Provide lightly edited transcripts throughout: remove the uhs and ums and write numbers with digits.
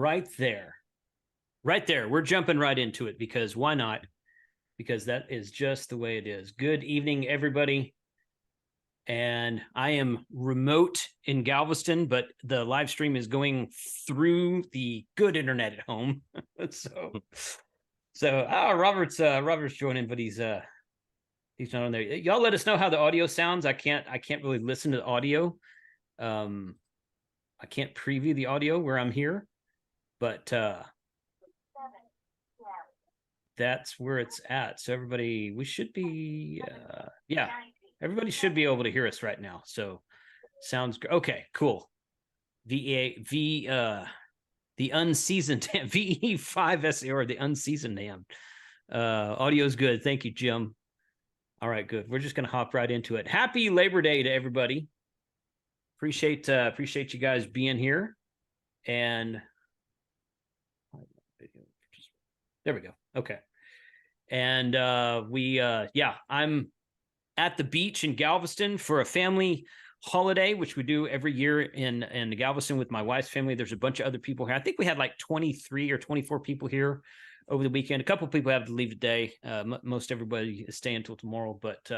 right there. Right there. We're jumping right into it because why not? Because that is just the way it is. Good evening, everybody. And I am remote in Galveston, but the live stream is going through the good internet at home. Robert's joining, but he's not on there. Y'all let us know how the audio sounds. I can't really listen to the audio. I can't preview the audio where I'm here, but that's where it's at. So everybody, we should be, everybody should be able to hear us right now. So sounds good. Okay, cool. The unseasoned VE5SA or the unseasoned AM. Audio's good. Thank you, Jim. All right, good. We're just gonna hop right into it. Happy Labor Day to everybody. Appreciate you guys being here. And there we go. Okay. And I'm at the beach in Galveston for a family holiday, which we do every year in Galveston with my wife's family. There's a bunch of other people here. I think we had like 23 or 24 people here over the weekend. A couple of people have to leave today. Most everybody is staying until tomorrow, but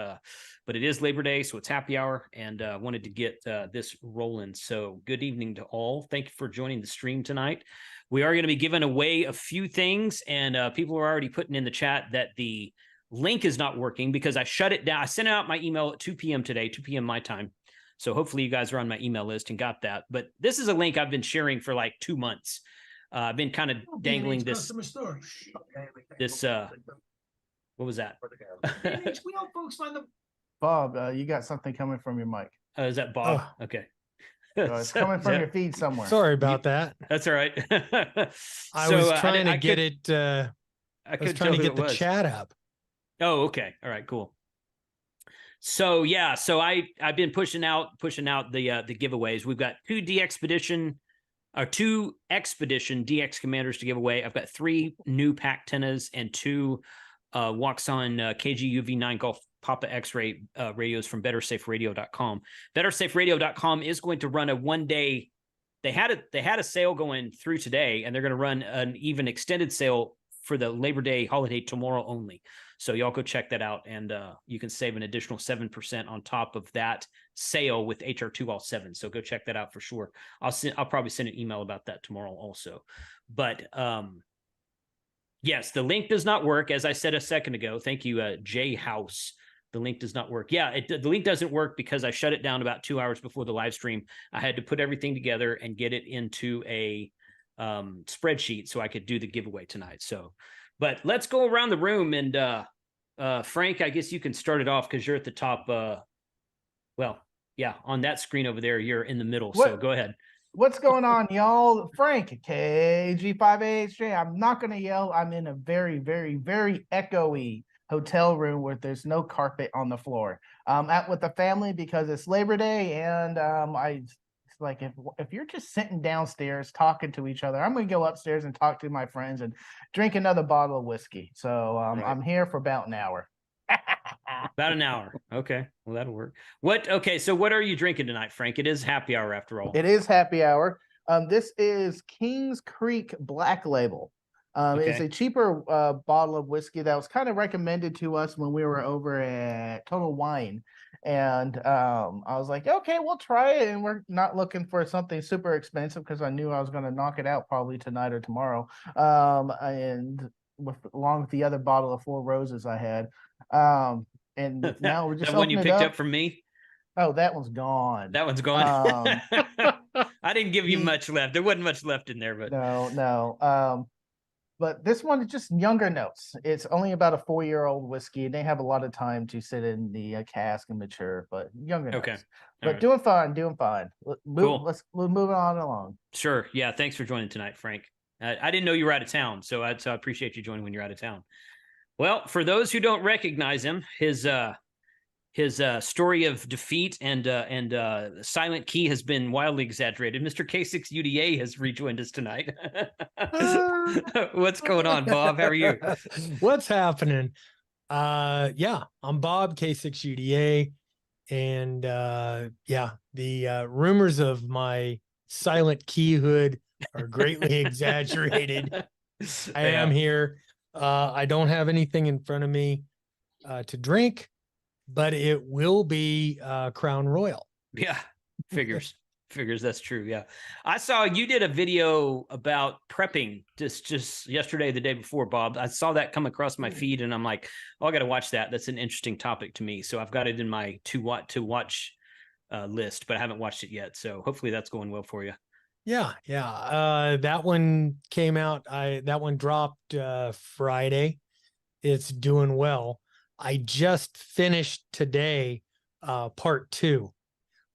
it is Labor Day, so it's happy hour, and wanted to get this rolling. So good evening to all. Thank you for joining the stream tonight. We are going to be giving away a few things, and people are already putting in the chat that the link is not working because I shut it down. I sent out my email at 2 p.m. today, 2 p.m. my time. So hopefully you guys are on my email list and got that. But this is a link I've been sharing for like 2 months. I've been kind of dangling this. What was that? We all folks find the Bob. You got something coming from your mic. Is that Bob? Oh. Okay. It's coming from your feed somewhere. Sorry about that. That's all right. I was trying to get it. I was trying to get the chat up. Oh, okay. All right, cool. So yeah, I've been pushing out the giveaways. We've got two Expedition DX Commanders to give away. I've got 3 new pack tennas and 2 Waxon KG UV9 Golf Papa X-ray radios from BetterSafeRadio.com. BetterSafeRadio.com is going to run a 1-day. They had a sale going through today, and they're going to run an even extended sale for the Labor Day holiday tomorrow only. So y'all go check that out, and you can save an additional 7% on top of that sale with HR2 all 7. So go check that out for sure. I'll probably send an email about that tomorrow also. But yes, the link does not work, as I said a second ago. Thank you, J House. The link does not work. Yeah, the link doesn't work because I shut it down about 2 hours before the live stream. I had to put everything together and get it into a spreadsheet so I could do the giveaway tonight. So, but let's go around the room, and Frank, I guess you can start it off because you're at the top. On that screen over there, you're in the middle. So go ahead. What's going on, y'all? Frank, KG5AHJ. I'm not going to yell. I'm in a very, very, very echoey hotel room where there's no carpet on the floor. I'm out with the family because it's Labor Day, and it's like if you're just sitting downstairs talking to each other, I'm going to go upstairs and talk to my friends and drink another bottle of whiskey. So right. I'm here for about an hour. About an hour. Okay. Well, that'll work. So what are you drinking tonight, Frank? It is happy hour after all. It is happy hour. This is Kings Creek Black Label. It's a cheaper bottle of whiskey that was kind of recommended to us when we were over at Total Wine. And I was like, okay, we'll try it. And we're not looking for something super expensive because I knew I was going to knock it out probably tonight or tomorrow. And along with the other bottle of Four Roses I had. And now we're just that one you picked up from me? Oh, that one's gone. That one's gone. I didn't give you much left. There wasn't much left in there, but no. But this one is just younger notes. It's only about a 4-year-old whiskey. They have a lot of time to sit in the cask and mature, but younger notes. Okay. But right. Doing fine. Cool. We'll move on along. Sure. Yeah. Thanks for joining tonight, Frank. I didn't know you were out of town, so I appreciate you joining when you're out of town. Well, for those who don't recognize him, his story of defeat and silent key has been wildly exaggerated. Mr. K6UDA has rejoined us tonight. What's going on, Bob? How are you? What's happening? I'm Bob, K6UDA, and the rumors of my silent key hood are greatly exaggerated. I am here. I don't have anything in front of me to drink, but it will be Crown Royal. Yeah, figures. That's true. Yeah. I saw you did a video about prepping just yesterday, the day before, Bob. I saw that come across my feed and I'm like, oh, I got to watch that. That's an interesting topic to me. So I've got it in my to watch list, but I haven't watched it yet. So hopefully that's going well for you. Yeah. That one came out. That one dropped Friday. It's doing well. I just finished today part 2,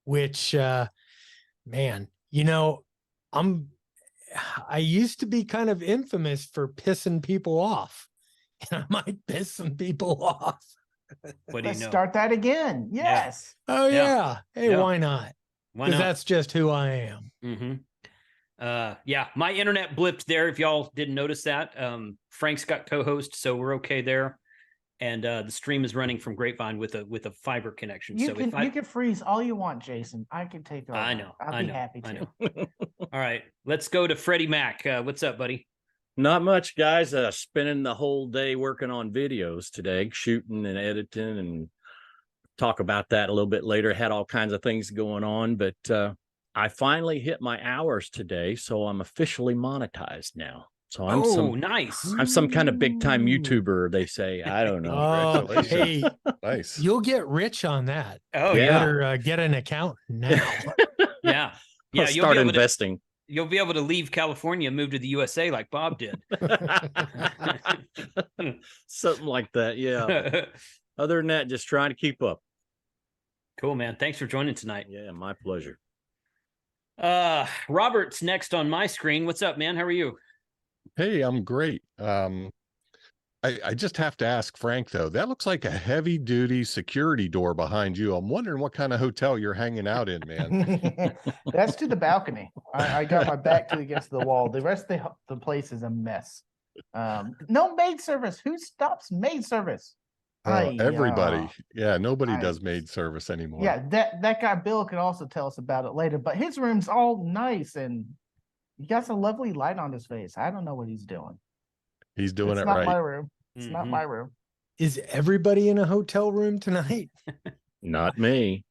which man, I used to be kind of infamous for pissing people off, and I might piss some people off. What do you know? Start that again. Yes. Yeah. Oh yeah. Hey, why not? Because that's just who I am. Mm-hmm. Yeah, my internet blipped there. If y'all didn't notice that, Frank's got co-host, so we're okay there. And the stream is running from Grapevine with a fiber connection. You can freeze all you want, Jason. I can take over. I know. I'll be happy to. All right, let's go to Freddie Mac. What's up, buddy? Not much, guys. Spending the whole day working on videos today, shooting and editing, and talk about that a little bit later. Had all kinds of things going on, but I finally hit my hours today, so I'm officially monetized now. So nice. I'm some kind of big time YouTuber, they say. I don't know. Oh, hey, nice. You'll get rich on that. Oh, you better get an account now. Yeah. I'll start investing. You'll be able to leave California and move to the USA like Bob did. Something like that. Yeah. Other than that, just trying to keep up. Cool, man. Thanks for joining tonight. Yeah, my pleasure. Robert's next on my screen. What's up, man? How are you? Hey, I'm great. I just have to ask Frank, though, that looks like a heavy duty security door behind you. I'm wondering what kind of hotel you're hanging out in, man. That's to the balcony. I got my back to against the wall. The rest of the place is a mess. No maid service. Who stops maid service? Everybody. Yeah, nobody does maid service anymore. Yeah, that guy Bill can also tell us about it later, but his room's all nice and he got some lovely light on his face. I don't know what he's doing. He's doing it right. It's not my room. It's not my room. Is everybody in a hotel room tonight? Not me.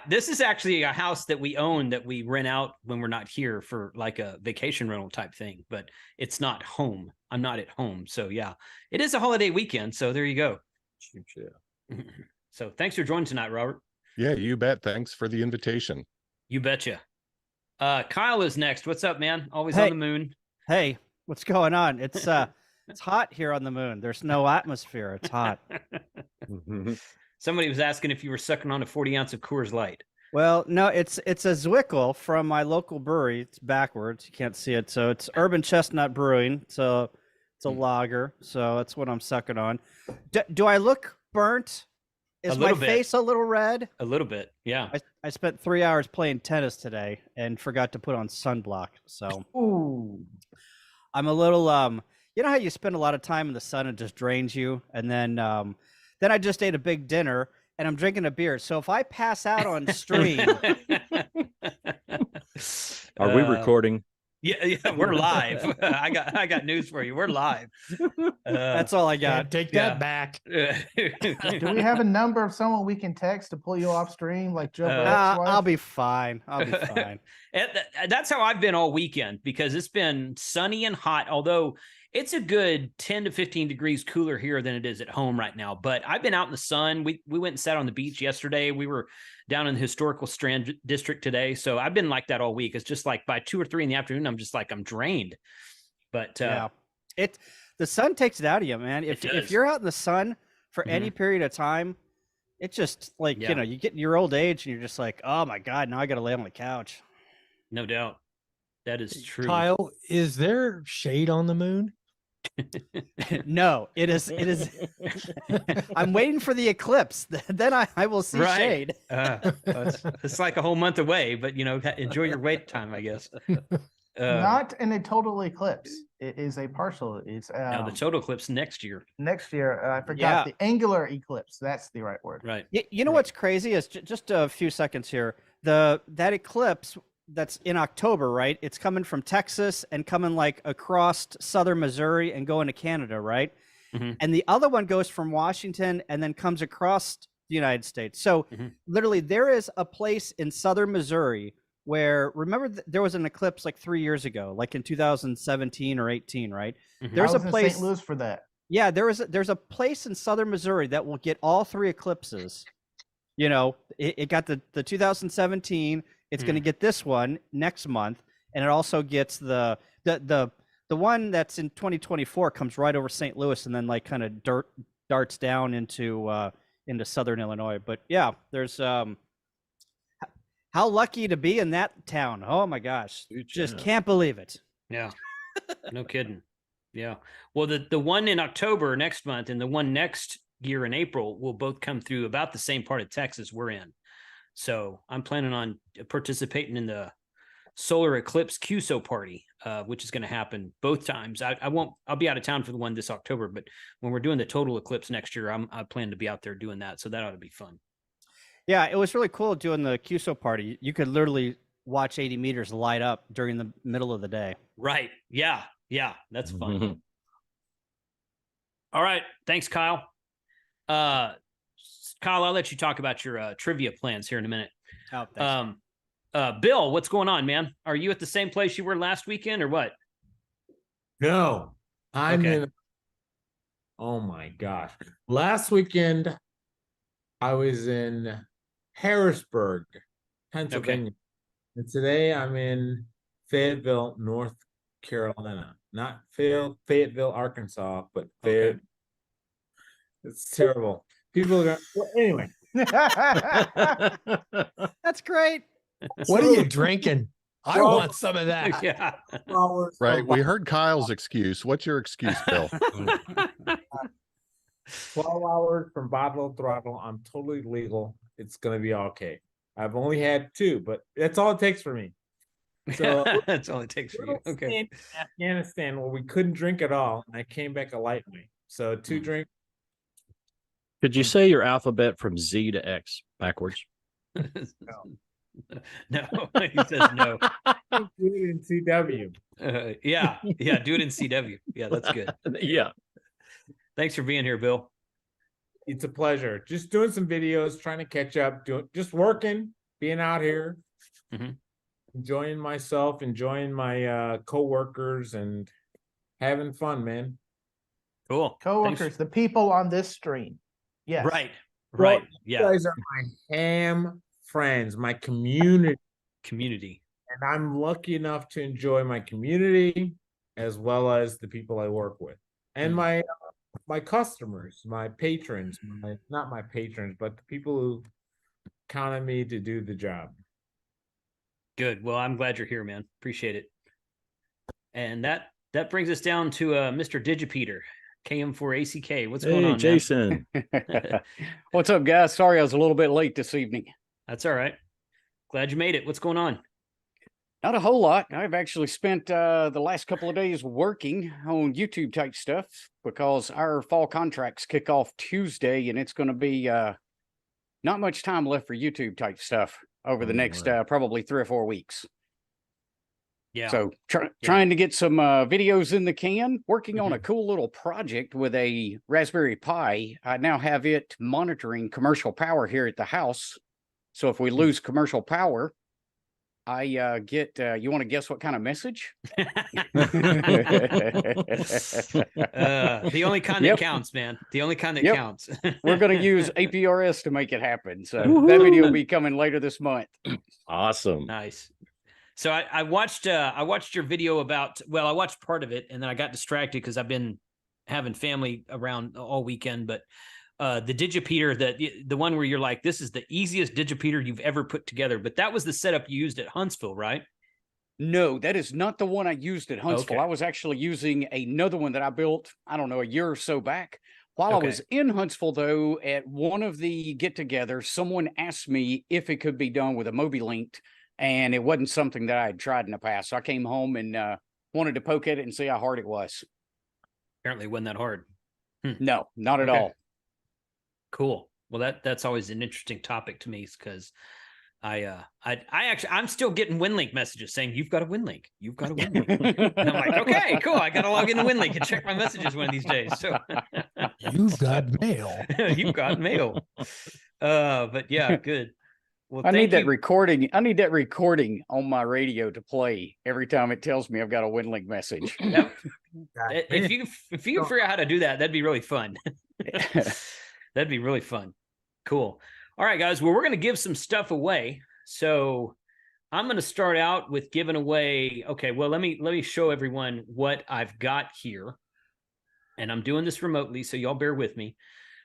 This is actually a house that we own that we rent out when we're not here for like a vacation rental type thing, but it's not home. I'm not at home. So yeah, it is a holiday weekend. So there you go. Yeah. So thanks for joining tonight, Robert. Yeah, you bet. Thanks for the invitation. You betcha. Kyle is next. What's up, man? Always on the moon. Hey, what's going on? It's hot here on the moon. There's no atmosphere. It's hot. Somebody was asking if you were sucking on a 40 ounce of Coors Light. Well, no, it's a Zwickel from my local brewery. It's backwards. You can't see it. So it's Urban Chestnut Brewing. So it's a lager. So that's what I'm sucking on. Do I look burnt? Is my face a little red? A little bit, yeah. I spent 3 hours playing tennis today and forgot to put on sunblock. So I'm a little you know how you spend a lot of time in the sun and it just drains you, and then I just ate a big dinner and I'm drinking a beer. So if I pass out on stream, are we recording? Yeah, we're live. I got news for you. We're live. That's all I got. Take that back. Do we have a number of someone we can text to pull you off stream like Joe? I'll be fine. I'll be fine. That's how I've been all weekend because it's been sunny and hot, although it's a good 10 to 15 degrees cooler here than it is at home right now. But I've been out in the sun. We went and sat on the beach yesterday. We were down in the historical Strand district today. So I've been like that all week. It's just like by 2 or 3 in the afternoon, I'm just like, I'm drained. But yeah, the sun takes it out of you, man. If you're out in the sun for any period of time, it's just like, you know, you get in your old age and you're just like, oh my God, now I got to lay on the couch. No doubt. That is true. Kyle, is there shade on the moon? No, it is. I'm waiting for the eclipse. Then I will see shade. It's like a whole month away, but you know, enjoy your wait time, I guess. Not in a total eclipse. It is a partial. It's now the total eclipse next year. Next year, I forgot the angular eclipse. That's the right word. Right. You know what's crazy is just a few seconds here. That eclipse that's in October, right? It's coming from Texas and coming like across southern Missouri and going to Canada, right? Mhm. And the other one goes from Washington and then comes across the United States. So literally there is a place in southern Missouri where, remember, there was an eclipse like 3 years ago, like in 2017 or 18, right? There's I was a place in St. Louis for that. Yeah, there's a place in southern Missouri that will get all 3 eclipses. You know, it got the 2017. It's going to get this one next month, and it also gets the one that's in 2024 comes right over St. Louis and then like kind of darts down into southern Illinois. But yeah, there's how lucky to be in that town. Oh my gosh, just can't believe it. Yeah, no kidding. Yeah. Well, the one in October next month and the one next year in April will both come through about the same part of Texas we're in. So I'm planning on participating in the solar eclipse QSO party, which is going to happen both times. I'll be out of town for the one this October, but when we're doing the total eclipse next year, I plan to be out there doing that. So that ought to be fun. Yeah, it was really cool doing the QSO party. You could literally watch 80 meters light up during the middle of the day. Right. Yeah. Yeah. That's fun. All right. Thanks, Kyle. Kyle, I'll let you talk about your trivia plans here in a minute. Oh, thanks. Bill, what's going on, man? Are you at the same place you were last weekend or what? No, I'm Okay. in. Oh my gosh. Last weekend, I was in Harrisburg, Pennsylvania. And today I'm in Fayetteville, North Carolina. Not Fayetteville, Arkansas, but Fayetteville. Okay. It's terrible. People are going, well, anyway. That's great. What are you drinking? I want some of that. Yeah. Right. We heard Kyle's excuse. What's your excuse, Bill? 12 hours from bottle to throttle. I'm totally legal. It's going to be okay. I've only had 2, but that's all it takes for me. So that's all it takes for you. Okay. in Afghanistan, where we couldn't drink at all, and I came back a lightweight. So 2 drinks. Could you say your alphabet from Z to X backwards? No, he says no. Do it in CW. Yeah, do it in CW. Yeah, that's good. Yeah. Thanks for being here, Bill. It's a pleasure. Just doing some videos, trying to catch up, just working, being out here, enjoying myself, enjoying my co-workers, and having fun, man. Cool. Co-workers, the people on this stream. Yes. Right. Well, Yeah. You guys are my ham friends, my community. And I'm lucky enough to enjoy my community as well as the people I work with. And my customers, my patrons, not my patrons, but the people who count on me to do the job. Good. Well, I'm glad you're here, man. Appreciate it. And that brings us down to Mr. Digipeater, KM4ACK. What's going on, Jason? What's up, guys? Sorry I was a little bit late this evening. That's all right. Glad you made it. What's going on? Not a whole lot. I've actually spent the last couple of days working on YouTube type stuff because our fall contracts kick off Tuesday, and it's going to be not much time left for YouTube type stuff over the next probably 3 or 4 weeks. Yeah. So trying to get some videos in the can, working on a cool little project with a Raspberry Pi. I now have it monitoring commercial power here at the house. So if we lose commercial power, I get, you want to guess what kind of message? The only kind that counts, man. The only kind that counts. We're going to use APRS to make it happen. So that video will be coming later this month. Awesome. Nice. So I watched your video about, well, I watched part of it and then I got distracted because I've been having family around all weekend, but the Digipeater, the one where you're like, this is the easiest Digipeater you've ever put together, but that was the setup you used at Huntsville, right? No, that is not the one I used at Huntsville. Okay. I was actually using another one that I built, I don't know, a year or so back. While I was in Huntsville, though, at one of the get-togethers, someone asked me if it could be done with a Moby-Linked, and it wasn't something that I had tried in the past. So I came home and wanted to poke at it and see how hard it was. Apparently it wasn't that hard. No, not at all. Cool. Well, that's always an interesting topic to me because I'm still getting WinLink messages saying you've got a WinLink. You've got a WinLink. And I'm like, okay, cool. I got to log into WinLink and check my messages one of these days. So You've got mail. you've got mail. But yeah, good. Well, I need that you. recording. I need that recording on my radio to play every time it tells me I've got a WinLink message. If you figure out how to do that, that'd be really fun. That'd be really fun. Cool. All right, guys. Well, we're going to give some stuff away. So I'm going to start out with giving away. Okay. Well, let me show everyone what I've got here. And I'm doing this remotely, so y'all bear with me.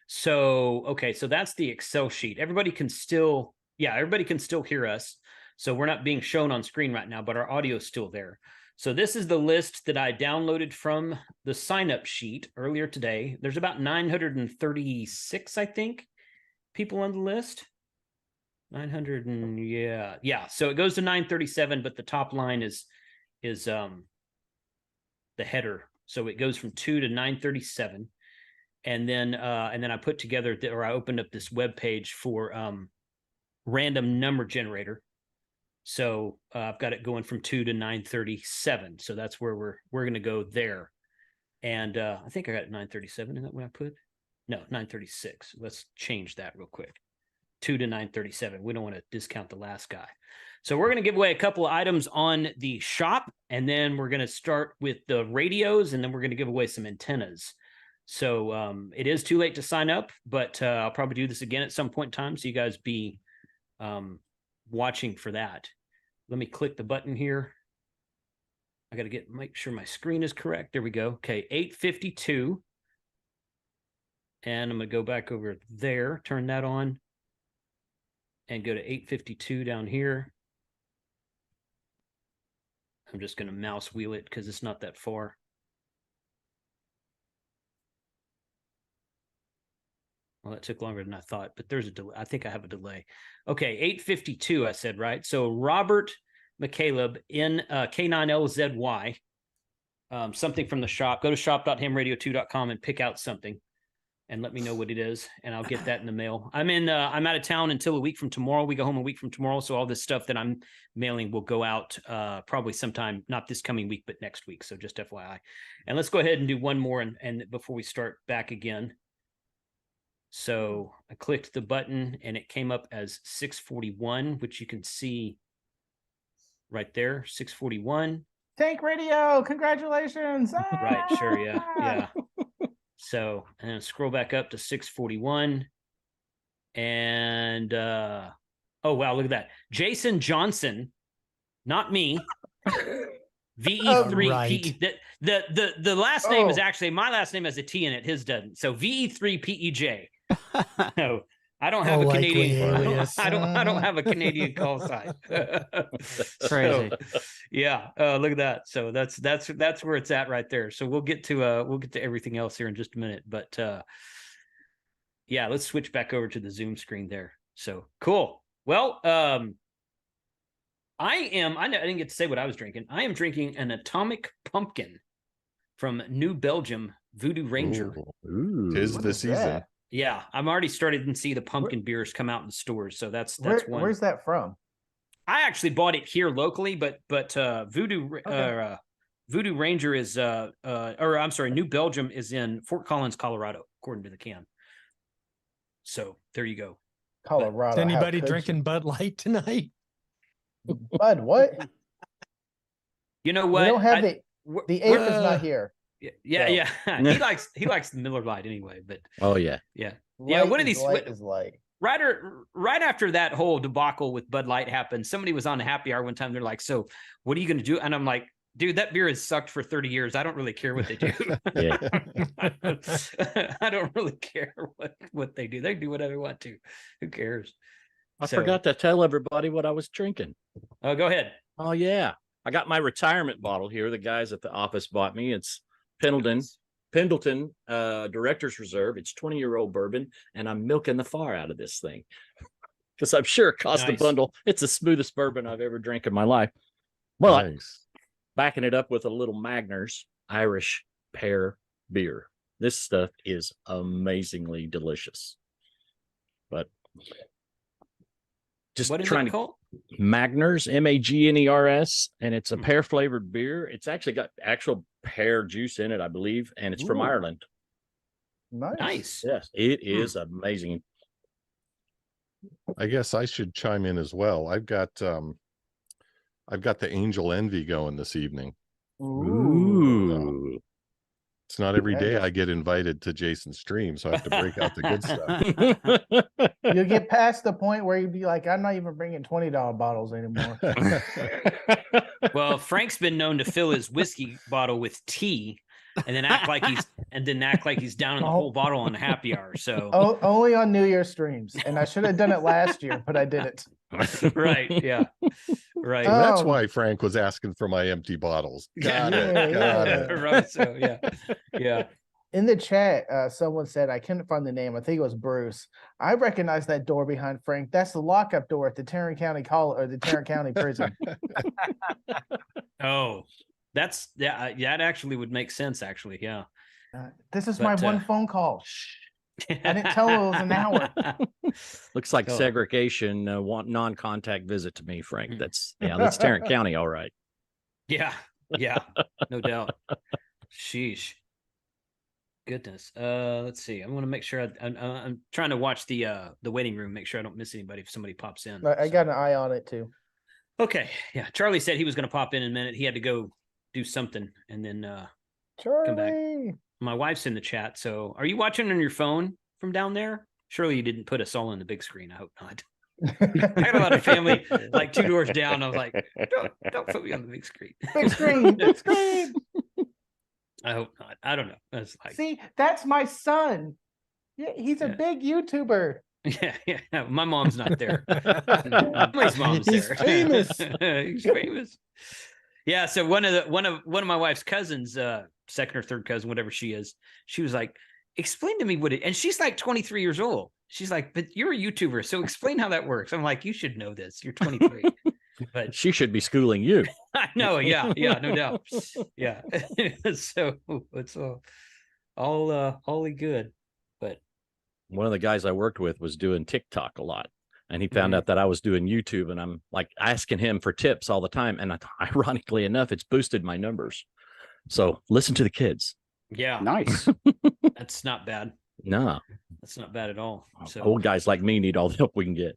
So, okay. So that's the Excel sheet. Everybody can still hear us. So we're not being shown on screen right now, but our audio is still there. So this is the list that I downloaded from the sign-up sheet earlier today. There's about 936, I think, people on the list. 900 and yeah. So it goes to 937, but the top line is the header. So it goes from 2 to 937, and then I put together I opened up this web page for random number generator. So I've got it going from 2 to 937. So that's where we're going to go there. And I think I got 937. Is that what I put? No, 936. Let's change that real quick. 2 to 937. We don't want to discount the last guy. So we're going to give away a couple of items on the shop, and then we're going to start with the radios, and then we're going to give away some antennas. So it is too late to sign up, but I'll probably do this again at some point in time. So you guys be watching for that. Let me click the button here. I got to make sure my screen is correct. There we go. Okay, 852. And I'm going to go back over there, turn that on, and go to 852 down here. I'm just going to mouse wheel it because it's not that far. Well, that took longer than I thought, but there's a delay. I think I have a delay. Okay, 852, I said, right? So Robert McCaleb in K9LZY, something from the shop. Go to shop.hamradio2.com and pick out something and let me know what it is, and I'll get that in the mail. I'm out of town until a week from tomorrow. We go home a week from tomorrow, so all this stuff that I'm mailing will go out probably sometime, not this coming week, but next week. So just FYI. And let's go ahead and do one more and before we start back again. So I clicked the button and it came up as 641, which you can see right there, 641. Tank Radio, congratulations. Right, sure, yeah. So, and then scroll back up to 641. And oh wow, look at that. Jason Johnson, not me. VE3 right. The last name is actually, my last name has a T in it, his doesn't. So VE3PEJ. No, I don't have a Canadian alias. I don't have a Canadian call sign. Crazy. So, yeah, look at that. So that's where it's at right there. So we'll get to everything else here in just a minute. But yeah, let's switch back over to the Zoom screen there. So cool. Well, I didn't get to say what I was drinking. I am drinking an Atomic Pumpkin from New Belgium Voodoo Ranger. Ooh, 'tis the season. That? Yeah, I'm already started to see the pumpkin beers come out in stores. So that's one. Where's that from? I actually bought it here locally, but Voodoo Ranger is New Belgium is in Fort Collins, Colorado, according to the can. So there you go. Colorado. Is anybody drinking Bud Light tonight? Bud, what? You know what? We don't have the ape is not here. Yeah. He likes the Miller Lite anyway, but oh yeah. One of these is light. Right after that whole debacle with Bud Light happened, somebody was on a happy hour one time. They're like, "So, what are you going to do?" And I'm like, "Dude, that beer has sucked for 30 years. I don't really care what they do. Yeah. I don't really care what they do. They do whatever they want to. Who cares?" I forgot to tell everybody what I was drinking. Oh, go ahead. Oh yeah, I got my retirement bottle here. The guys at the office bought me. It's Pendleton Director's Reserve. It's 20-year-old bourbon, and I'm milking the far out of this thing because I'm sure it cost a bundle. It's the smoothest bourbon I've ever drank in my life. But backing it up with a little Magners Irish pear beer. This stuff is amazingly delicious. But just what is trying it called? Magners, Magners, and it's a pear flavored beer. It's actually got actual pear juice in it, I believe, and it's from Ireland. Nice. Yes, it is amazing. I guess I should chime in as well. I've got the Angel Envy going this evening. Ooh. It's not every day I get invited to Jason's stream, so I have to break out the good stuff. You'll get past the point where you'd be like, I'm not even bringing $20 bottles anymore. Well, Frank's been known to fill his whiskey bottle with tea and then act like he's down in the whole bottle on happy hour. So only on New Year's streams. And I should have done it last year, but I didn't. Right. Yeah. Right. So that's why Frank was asking for my empty bottles. Got it. Right. So yeah. In the chat, someone said, I couldn't find the name. I think it was Bruce. I recognize that door behind Frank. That's the lockup door at the Tarrant County College or the Tarrant County Prison. Oh, that actually would make sense. Actually, yeah. This is my one phone call. Shh. I didn't tell it was an hour. Looks like segregation, non-contact visit to me, Frank. That's Tarrant County, all right. Yeah, no doubt. Sheesh. Goodness. Let's see. I'm going to make sure I'm trying to watch the waiting room, make sure I don't miss anybody if somebody pops in. I got an eye on it too. Okay. Yeah. Charlie said he was going to pop in a minute. He had to go do something and then Charlie. come back. My wife's in the chat. So are you watching on your phone from down there? Surely you didn't put us all on the big screen. I hope not. I got a lot of family like 2 doors down. I was like, don't put me on the big screen. Big screen. I hope not. I don't know. That's like, see, that's my son. Yeah, he's a big YouTuber. Yeah. My mom's not there. My mom's He's there. famous. He's famous. Yeah. So one of my wife's cousins, second or third cousin, whatever she is, she was like, explain to me what it, and she's like 23 years old. She's like, but you're a YouTuber, so explain how that works. I'm like, you should know this. You're 23. But she should be schooling you. I know. Yeah, no doubt. Yeah. So it's all good. But one of the guys I worked with was doing TikTok a lot, and he found out that I was doing YouTube, and I'm like asking him for tips all the time. And ironically enough, it's boosted my numbers. So listen to the kids. Yeah. Nice. That's not bad. No, that's not bad at all. So old guys like me need all the help we can get.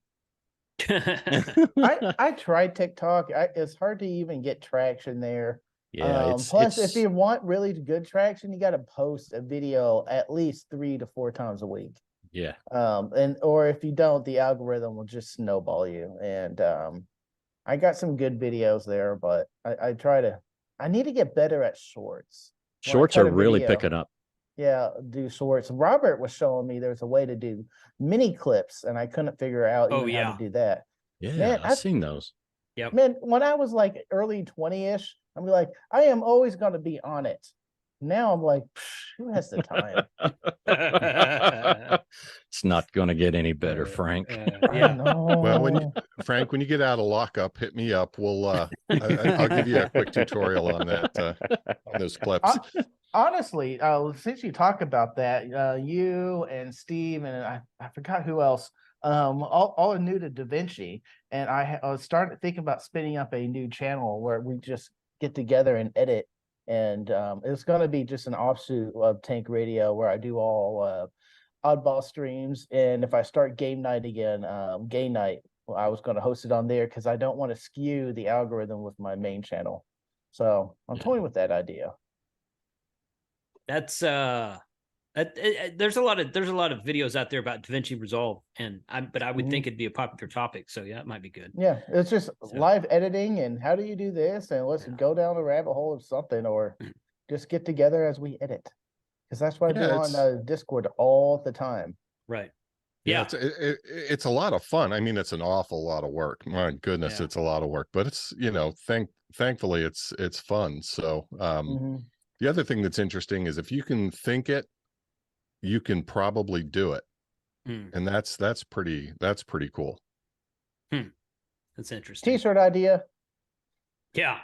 I tried TikTok. It's hard to even get traction there. Yeah. Plus, if you want really good traction, you got to post a video at least 3 to 4 times a week. Yeah. Or if you don't, the algorithm will just snowball you. And I got some good videos there, but I need to get better at shorts. Shorts are really picking up. Yeah, do shorts. Robert was showing me there's a way to do mini clips, and I couldn't figure out how to do that. Yeah, man, I've seen those. Yeah, man, when I was like early 20-ish, I'm like, I am always going to be on it. Now I'm like, who has the time? It's not going to get any better, Frank. Yeah. Well, Frank, when you get out of lockup, hit me up. We'll I'll give you a quick tutorial on that on those clips. Honestly, since you talk about that, you and Steve and I forgot who else, all are new to DaVinci, and I started thinking about spinning up a new channel where we just get together and edit. And it's going to be just an offshoot of Tank Radio where I do all oddball streams. And if I start game night again, game night, I was going to host it on there because I don't want to skew the algorithm with my main channel. So I'm toying with that idea. That's there's a lot of videos out there about DaVinci Resolve, but I would think it'd be a popular topic. So yeah, it might be good. Yeah, it's just live editing and how do you do this, and let's go down a rabbit hole of something, or just get together as we edit, because that's what I do on Discord all the time. Right. Yeah, it's a lot of fun. I mean, it's an awful lot of work. My goodness, it's a lot of work, but it's thankfully it's fun. So the other thing that's interesting is if you can think it, you can probably do it. And that's pretty cool. That's interesting. T-shirt idea. Yeah.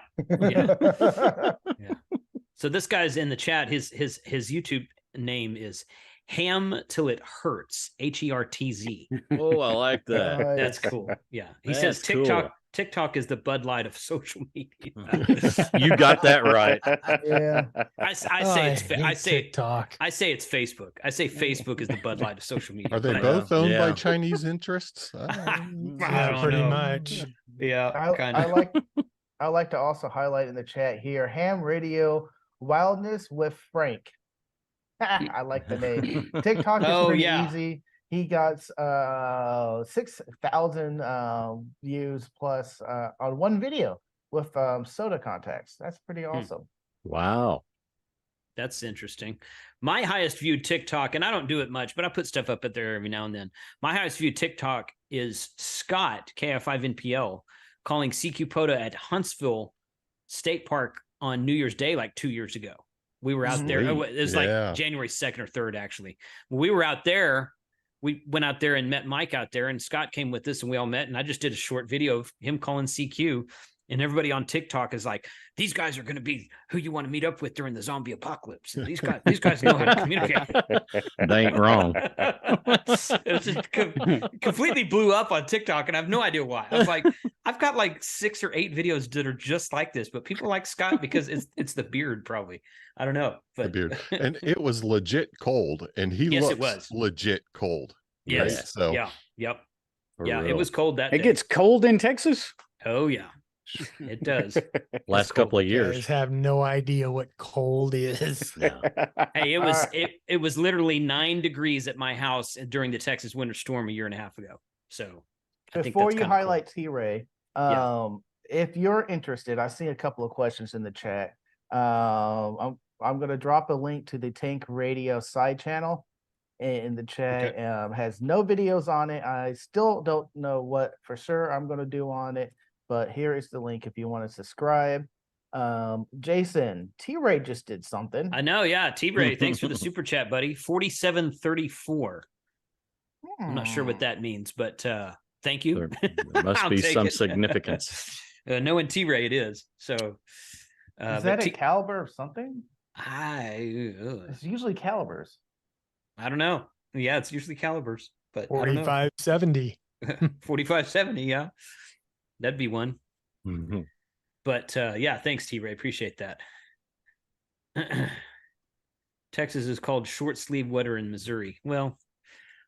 So this guy's in the chat. His YouTube name is Ham Till It Hurts, HERTZ. Oh, I like that. That's cool. Yeah. He That's says TikTok cool. TikTok is the Bud Light of social media. You got that right. Yeah. I say it's hate TikTok. I say it's Facebook. I say Facebook is the Bud Light of social media. Are they but both owned by Yeah. Chinese interests? I Yeah, don't pretty know. much. Yeah, kind of. I like to also highlight in the chat here, Ham Radio Wildness with Frank. I like the name. TikTok is Oh, pretty yeah. easy. He got 6,000 views plus on one video with soda contacts. That's pretty awesome. Wow. That's interesting. My highest viewed TikTok, and I don't do it much, but I put stuff up at there every now and then. My highest viewed TikTok is Scott, KF5NPL, calling CQ POTA at Huntsville State Park on New Year's Day like 2 years ago. We were out there. Sweet. It was Yeah. like January 2nd or 3rd, actually. When we were out there, we went out there and met Mike out there, and Scott came with us, and we all met. And I just did a short video of him calling CQ. And everybody on TikTok is like, these guys are going to be who you want to meet up with during the zombie apocalypse. And these guys know how to communicate. They ain't wrong. It just completely blew up on TikTok, and I have no idea why. I was like, I've got like 6 or 8 videos that are just like this, but people like Scott because it's the beard, probably. I don't know, but The beard. And it was legit cold, and he Yes, it looks was. legit cold. yes, Right? So yeah, yep, For yeah. It real. was cold that It day. gets cold in Texas. Oh yeah, it does. Last couple of You years. guys have no idea what cold is. No. Hey, it was literally 9 degrees at my house during the Texas winter storm a year and a half ago. So I think Before that's you kinda highlight cool. T-Ray, Yeah. if you're interested, I see a couple of questions in the chat. I'm going to drop a link to the Tank Radio side channel in the chat. Has no videos on it. I still don't know what for sure I'm going to do on it, but here is the link if you want to subscribe. Jason, T-Ray just did something. I know, yeah. T-Ray, thanks for the super chat, buddy. 4734. I'm not sure what that means, but thank you. There must I'll be take some it. significance. Knowing T-Ray, it is. So Is but that a caliber of something? I It's usually calibers. don't know. Yeah, it's usually calibers, but I don't know. 4570. 4570, yeah. That'd be one. Mhm. But yeah, thanks, T-Ray. Appreciate that. Texas is called short sleeve weather in Missouri. Well,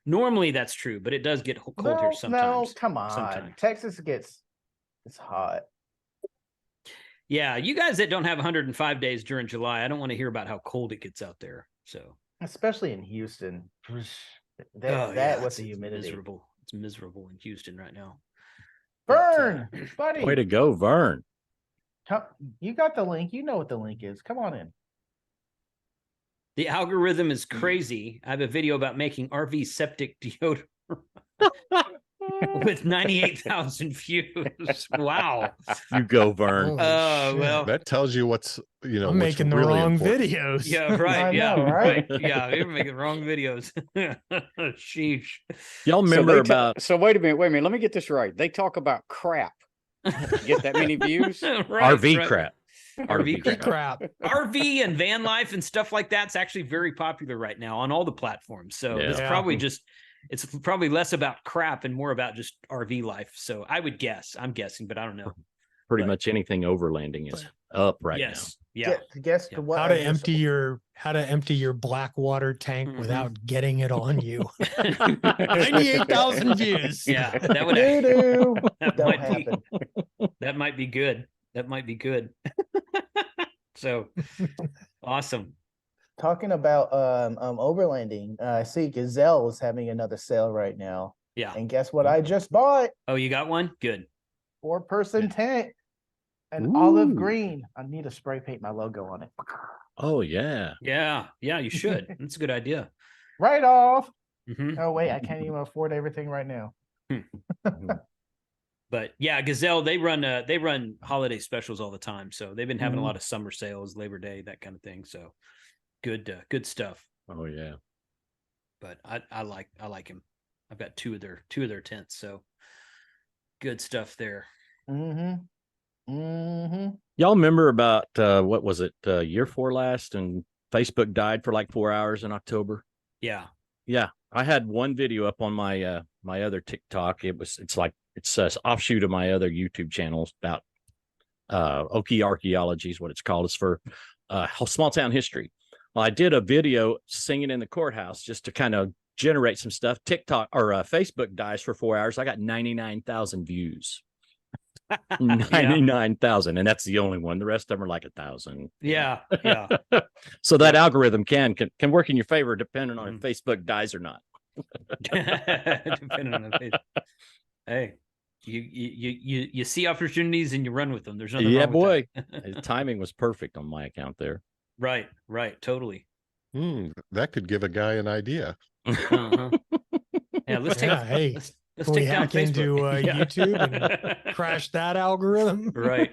normally that's true, but it does get cold here sometimes. No, come on. Sometimes. Texas it's hot. Yeah, you guys that don't have 105 days during July, I don't want to hear about how cold it gets out there. So Especially in Houston. That Oh, yeah, with it's the humidity. miserable. It's miserable in Houston right now. Vern, buddy. Way to go, Vern. You got the link. You know what the link is. Come on in. The algorithm is crazy. I have a video about making RV septic deodorant with 98,000 views. Wow. You go, Vern. Holy Oh, shit. well. that tells you what's I'm what's making the really wrong important. videos. Yeah, right. I Yeah, know, right? right. Yeah, you're making wrong videos. Sheesh. Y'all So remember they about so wait a minute. Let me get this right. They talk about crap. Get that many views? Right, RV right. crap? RV crap. Crap. RV and van life and stuff like that's actually very popular right now on all the platforms. So it's Yeah. probably it's probably less about crap and more about just RV life. So I would guess. I'm guessing, but I don't know. pretty but- much anything overlanding is up right Yes. Yeah. Guess Yeah. what? How I to just- empty your black water tank Mhm. without getting it on you. now. 98,000 views. Yeah, that would Doo-doo. that Don't might be happen. that might be good. That might be good. So awesome. Talking about overlanding, I see Gazelle is having another sale right now. Yeah. And guess what I just bought? Oh, you got one? Good. 4-person tent. An olive Ooh. green. I need to spray paint my logo on it. Oh yeah. Yeah. Yeah, you should. That's a good idea. Right off. Mhm. Oh wait, I can't even afford everything right now. But yeah, Gazelle, they run holiday specials all the time. So they've been having a Mhm. lot of summer sales, Labor Day, that kind of thing. So good stuff. Oh yeah. But I like him. I've got two of their tents. So good stuff there. Mm-hmm. Mm-hmm. Y'all remember about what was it, year 4 last, and Facebook died for like 4 hours in October? Yeah. Yeah. I had one video up on my my other TikTok. It's an offshoot of my other YouTube channels about Okie archaeology is what it's called. It's for small town history. Well, I did a video singing in the courthouse just to kind of generate some stuff. TikTok or Facebook dies for 4 hours. I got 99,000 views. 99,000, and that's the only one. The rest of them are like 1,000. Yeah. Yeah. So that algorithm can work in your favor depending on if Facebook dies or not. Depending on the page. Hey, you see opportunities and you run with them. There's nothing wrong with that. The timing was perfect on my account there. Right, totally. That could give a guy an idea. Yeah, let's take. Let's we take down hack into YouTube and crash that algorithm. Right.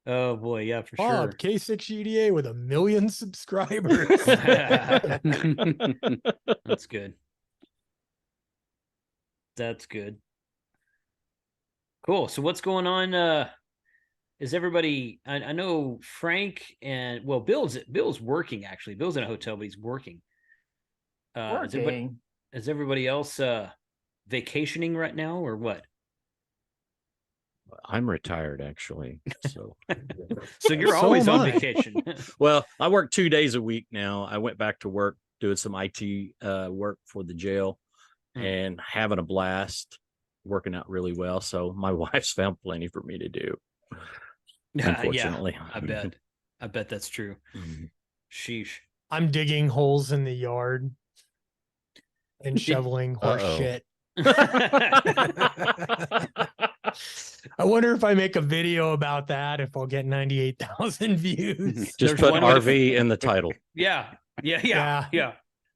Oh boy, yeah, for Bob, sure. K6UDA with 1 million subscribers. That's good. That's good. Cool. So what's going on? Is everybody? I know Frank and Bill's working actually. Bill's in a hotel, but he's working. Is everybody else vacationing right now or what? I'm retired actually. So so you're always on vacation. Well, I work 2 days a week now. I went back to work doing some IT work for the jail and having a blast, working out really well. So my wife's found plenty for me to do. Unfortunately. Yeah, I bet that's true. Sheesh. I'm digging holes in the yard and shoveling horse shit. I wonder if I make a video about that, if I'll get 98,000 views. Just put RV in the title. Yeah.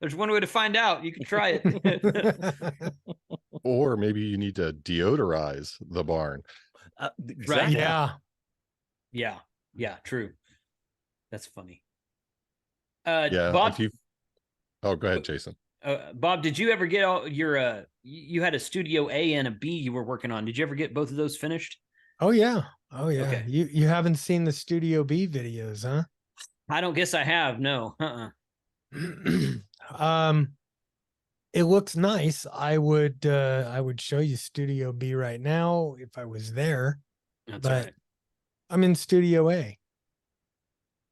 There's one way to find out. You can try it. Or maybe you need to deodorize the barn. Right. Yeah. Yeah. True. That's funny. Bob, go ahead, Jason. Bob, did you ever get all your you had a Studio A and a B you were working on? Did you ever get both of those finished? Oh yeah. Okay. You haven't seen the Studio B videos, huh? I don't guess I have. No. It looks nice. I would show you Studio B right now if I was there. That's right. I'm in Studio A.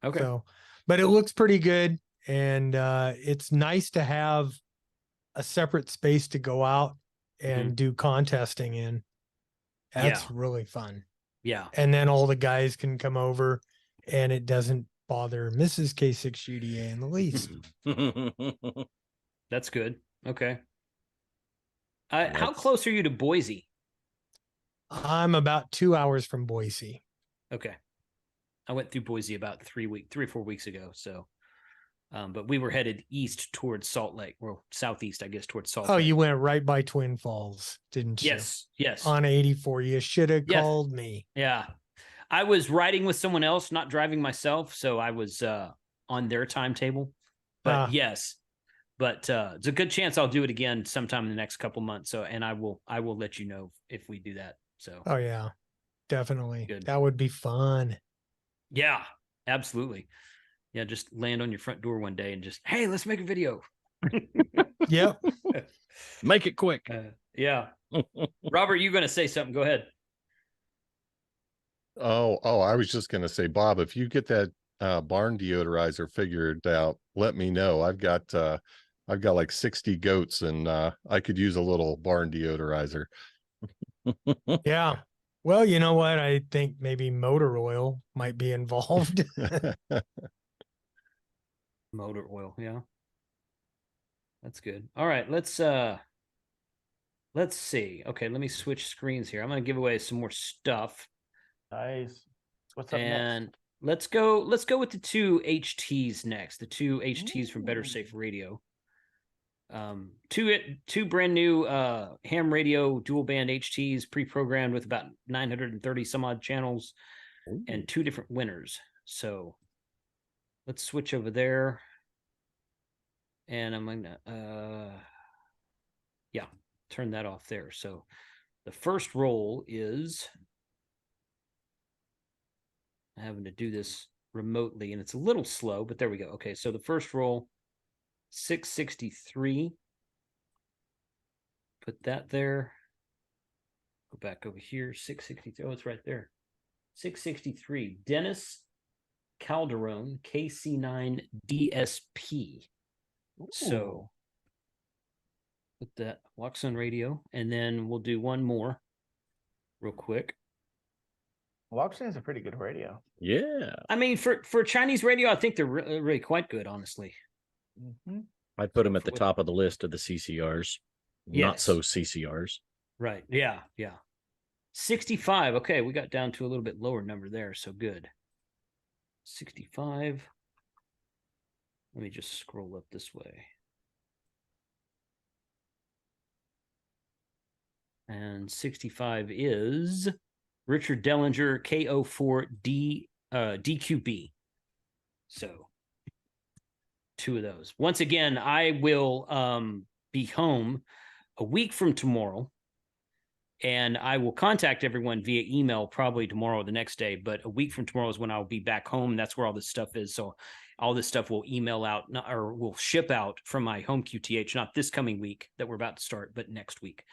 Okay. So, but it looks pretty good, and it's nice to have a separate space to go out and do contesting in. That's really fun. Yeah. And then all the guys can come over, and it doesn't bother Mrs. K6UDA in the least. That's good. Okay. How close are you to Boise? I'm about 2 hours from Boise. Okay. I went through Boise about 3 or 4 weeks ago. So, but we were headed east towards Salt Lake, well, southeast, I guess, towards Salt Lake. Oh, you went right by Twin Falls, didn't you? Yes. On 84. You should have called me. Yeah. I was riding with someone else, not driving myself. So I was on their timetable. But yes. But it's a good chance I'll do it again sometime in the next couple months. So, and I will let you know if we do that. So. Oh yeah, definitely. Good. That would be fun. Yeah, absolutely. Yeah, just land on your front door one day and just, hey, let's make a video. Yep. Make it quick. Yeah. Robert, you're going to say something. Go ahead. Oh, I was just going to say, Bob, if you get that barn deodorizer figured out, let me know. I've got like 60 goats, and I could use a little barn deodorizer. Yeah. Well, you know what? I think maybe motor oil might be involved. Motor oil, yeah. That's good. All right, let's see. Okay, let me switch screens here. I'm going to give away some more stuff. Nice. What's up next? Let's go with the 2 HTs next. The 2 HTs from Better Safe Radio. Two brand new ham radio dual band HTs pre-programmed with about 930 some odd channels. Ooh. And 2 different winners. So let's switch over there. And I'm gonna turn that off there. So the first roll is having to do this remotely, and it's a little slow, but there we go. Okay, so the first roll 663. Put that there. Go back over here. 663. Oh, it's right there. 663. Dennis Calderon, KC9 DSP. Ooh. So put that Walks on Radio, and then we'll do one more real quick. Walks is a pretty good radio. Yeah. I mean, for Chinese radio, I think they're really quite good, honestly. Mm-hmm. I put them at the top of the list of the CCRs, not so CCRs. Right. Yeah. Yeah. 65. Okay. We got down to a little bit lower number there. So good. 65. Let me just scroll up this way. And 65 is Richard Dellinger KO4D DQB. So 2 of those. Once again, I will be home a week from tomorrow, and I will contact everyone via email probably tomorrow or the next day, but a week from tomorrow is when I'll be back home. That's where all this stuff is. So all this stuff will email out or will ship out from my home QTH, not this coming week that we're about to start, but next week.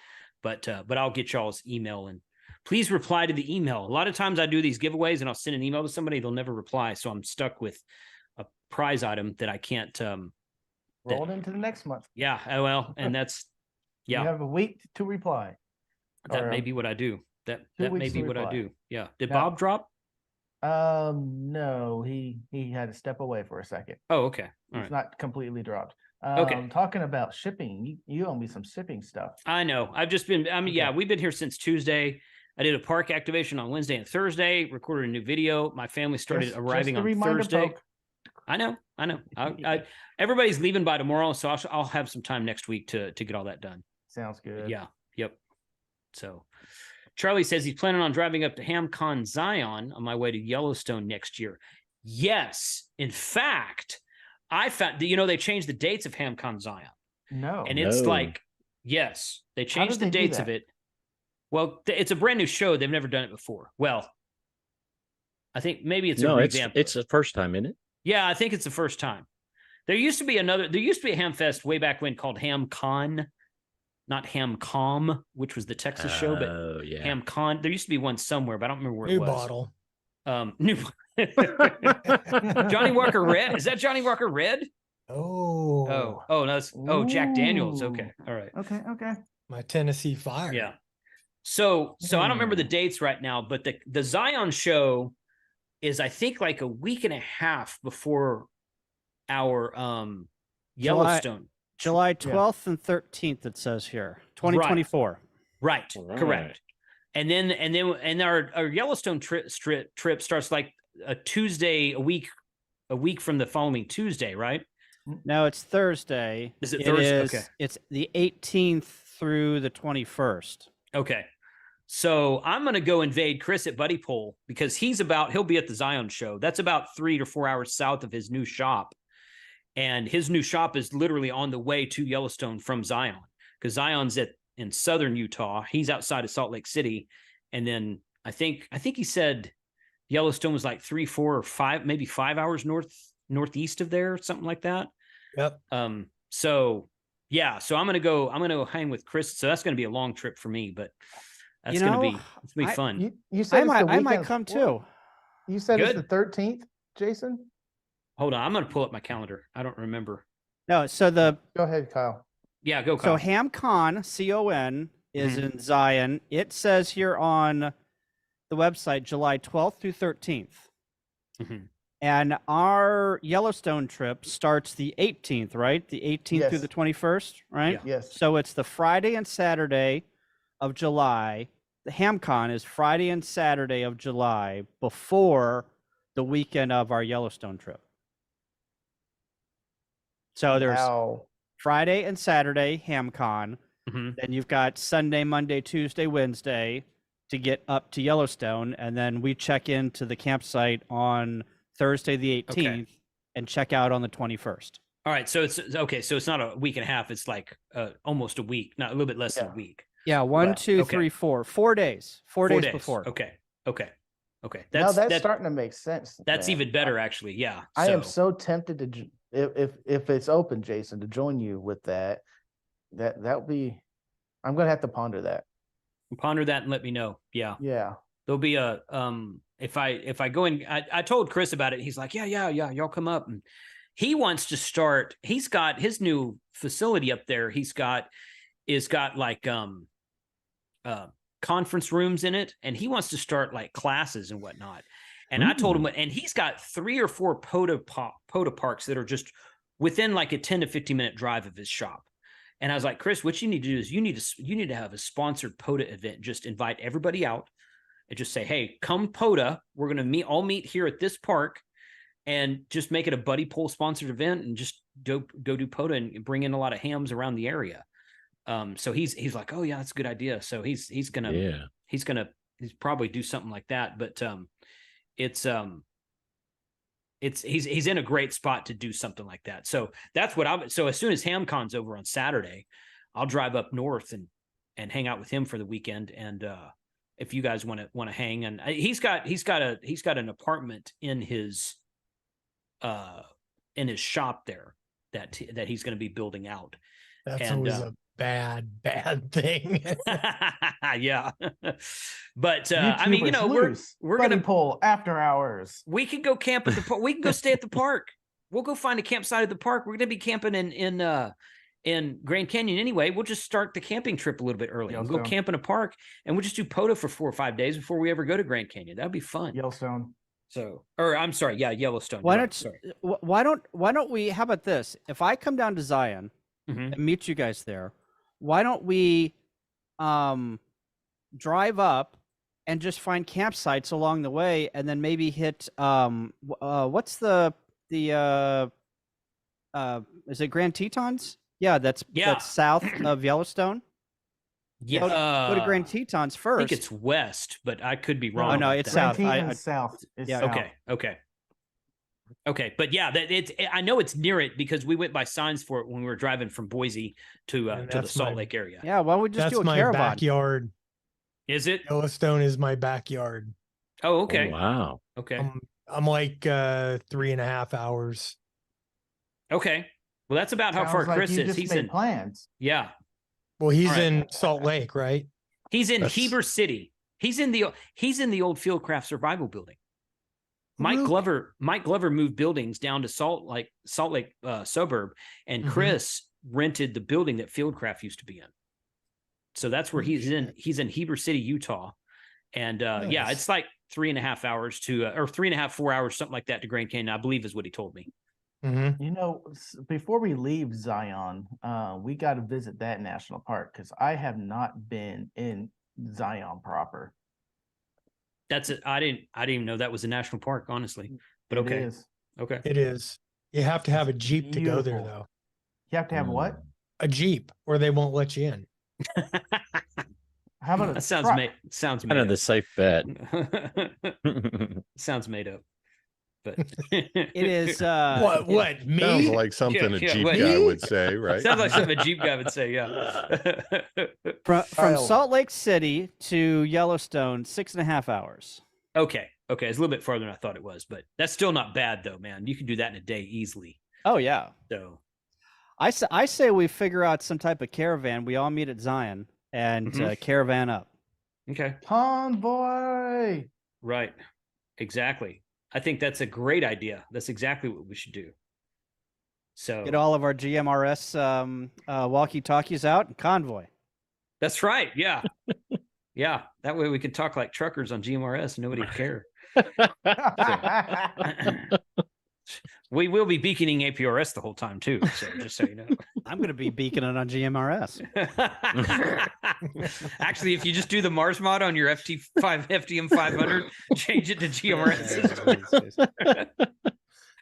But I'll get y'all's email, and please reply to the email. A lot of times I do these giveaways and I'll send an email to somebody. They'll never reply. So I'm stuck with a prize item that I can't roll into the next month. Yeah. Well, and that's, yeah. You have a week to reply. That may be what I do. That may be what I do. Yeah. Did Bob drop? No, he had to step away for a second. Oh, okay. All It's right. not completely dropped. Okay. Talking about shipping, you owe me some shipping stuff. I know. I've just been, yeah, we've been here since Tuesday. I did a park activation on Wednesday and Thursday, recorded a new video. My family started arriving on Thursday. Poke. I know. Everybody's leaving by tomorrow, so I'll have some time next week to get all that done. Sounds good. Yeah. Yep. So Charlie says he's planning on driving up to HamCon Zion on my way to Yellowstone next year. Yes. In fact, I found that, they changed the dates of HamCon Zion. No. And it's like, yes, they changed the dates of it. Well, it's a brand new show. They've never done it before. Well, I think maybe it's a revamp. It's the first time, isn't it? Yeah, I think it's the first time. There used to be a HamFest way back when called HamCon, not HamCom, which was the Texas show, but HamCon. There used to be one somewhere, but I don't remember where it was. Bottle. New Johnny Walker Red. Is that Johnny Walker Red? Oh, no, that's Jack Daniels. Okay. All right. Okay. My Tennessee Fire. Yeah. So I don't remember the dates right now, but the Zion show is, I think, like a week and a half before our Yellowstone. July 12th and 13th, it says here. 2024. Right. Correct. And then our Yellowstone trip starts like a Tuesday, a week from the following Tuesday, right? No, it's Thursday. Is it Thursday? Okay. It's the 18th through the 21st. Okay. So I'm going to go invade Chris at Buddy Pole because he'll be at the Zion show. That's about 3 to 4 hours south of his new shop. And his new shop is literally on the way to Yellowstone from Zion, because Zion's in southern Utah. He's outside of Salt Lake City. And then I think he said Yellowstone was like 3, 4, or 5, maybe 5 hours northeast of there, something like that. Yep. So yeah, so I'm gonna go hang with Chris. So that's gonna be a long trip for me, but it's gonna be fun. You said I might come too. You said it's the 13th, Jason? Hold on, I'm gonna pull up my calendar. I don't remember. No, so go ahead, Kyle. Yeah, go Kyle. So HamCon, CON, is in Zion. It says here on the website July 12th through 13th. Mm-hmm. And our Yellowstone trip starts the 18th, right? The 18th through the 21st, right? Yeah. Yes. So it's the Friday and Saturday of July. The HamCon is Friday and Saturday of July before the weekend of our Yellowstone trip. So there's Friday and Saturday HamCon. Mm-hmm. Then you've got Sunday, Monday, Tuesday, Wednesday to get up to Yellowstone. And then we check into the campsite on Thursday the 18th and check out on the 21st. All right. So it's okay. So it's not a week and a half. It's like almost a week, not a little bit less than a week. Yeah. 1, 2, 3, 4. 4 days. 4 days before. Okay. That's starting to make sense. That's even better, actually. Yeah. I am so tempted if it's open, Jason, to join you with that would be. I'm gonna have to ponder that. Ponder that and let me know. Yeah. Yeah. There'll be a if I go in, I told Chris about it. He's like, yeah, y'all come up. And he wants to start. He's got his new facility up there. Is got like conference rooms in it, and he wants to start like classes and whatnot. And I told him, and he's got 3 or 4 POTA parks that are just within like a 10 to 15 minute drive of his shop. And I was like, Chris, what you need to do is you need to have a sponsored POTA event. Just invite everybody out and just say, hey, come POTA. We're going to all meet here at this park, and just make it a buddy poll sponsored event, and just go do POTA and bring in a lot of hams around the area. So he's like, oh yeah, that's a good idea. So he's probably do something like that. But he's in a great spot to do something like that. So that's what so as soon as HamCon's over on Saturday, I'll drive up north and hang out with him for the weekend. And if you guys want to hang, and he's got an apartment in his shop there that he's going to be building out. That's always a bad thing. Yeah. But I mean, you know, we're buddy gonna poll after hours. We can go camp at the park. We can go stay at the park. We'll go find a campsite at the park. We're gonna be camping in Grand Canyon anyway. We'll just start the camping trip a little bit early. We'll go camp in a park, and we'll just do POTA for 4 or 5 days before we ever go to Grand Canyon. That'd be fun. Yellowstone. I'm sorry, yeah, Yellowstone. Why don't we? How about this? If I come down to Zion and meet you guys there, why don't we drive up and just find campsites along the way, and then maybe hit what's the is it Grand Tetons? Yeah, that's south of Yellowstone. Yeah, go to Grand Tetons first. I think it's west, but I could be wrong. Oh no, it's south. South. Yeah. South. Okay, but yeah, I know it's near it because we went by signs for it when we were driving from Boise to the Salt Lake area. Yeah, why don't we just do a my caravan? Backyard. Is it? Yellowstone is my backyard. Oh, okay. Oh, wow. Okay. I'm like 3.5 hours. Okay. Well, that's about how far Chris is. He's in plans. Yeah. Well, he's in Salt Lake, right? He's in Heber City. He's in the old Fieldcraft Survival Building. Mike Glover moved buildings down to Salt Lake suburb, and Chris rented the building that Fieldcraft used to be in. So that's where he's in. He's in Heber City, Utah, and nice. Yeah, it's like 3.5 hours to or 3.5, 4 hours, something like that to Grand Canyon, I believe is what he told me. You know, before we leave Zion, we got to visit that national park because I have not been in Zion proper. That's it. I didn't even know that was a national park, honestly. But okay. It is. Okay. It is. You have to have a Jeep to go there, though. You have to have what? A Jeep, or they won't let you in. How about that? Sounds made kind of the safe bet. Sounds made up. But it is what me? Sounds like something a Jeep guy would say, right? Sounds like something a Jeep guy would say, yeah. From Salt Lake City to Yellowstone, 6.5 hours. Okay. It's a little bit farther than I thought it was, but that's still not bad though, man. You can do that in a day easily. Oh yeah. So I say we figure out some type of caravan. We all meet at Zion and caravan up. Okay. Convoy. Right. Exactly. I think that's a great idea. That's exactly what we should do. So get all of our GMRS walkie-talkies out and convoy. That's right. Yeah. Yeah. That way we can talk like truckers on GMRS and nobody would care. We will be beaconing APRS the whole time too. So just so you know. I'm going to be beaconing on GMRS. Actually, if you just do the Mars mod on your FTM 500, change it to GMRS.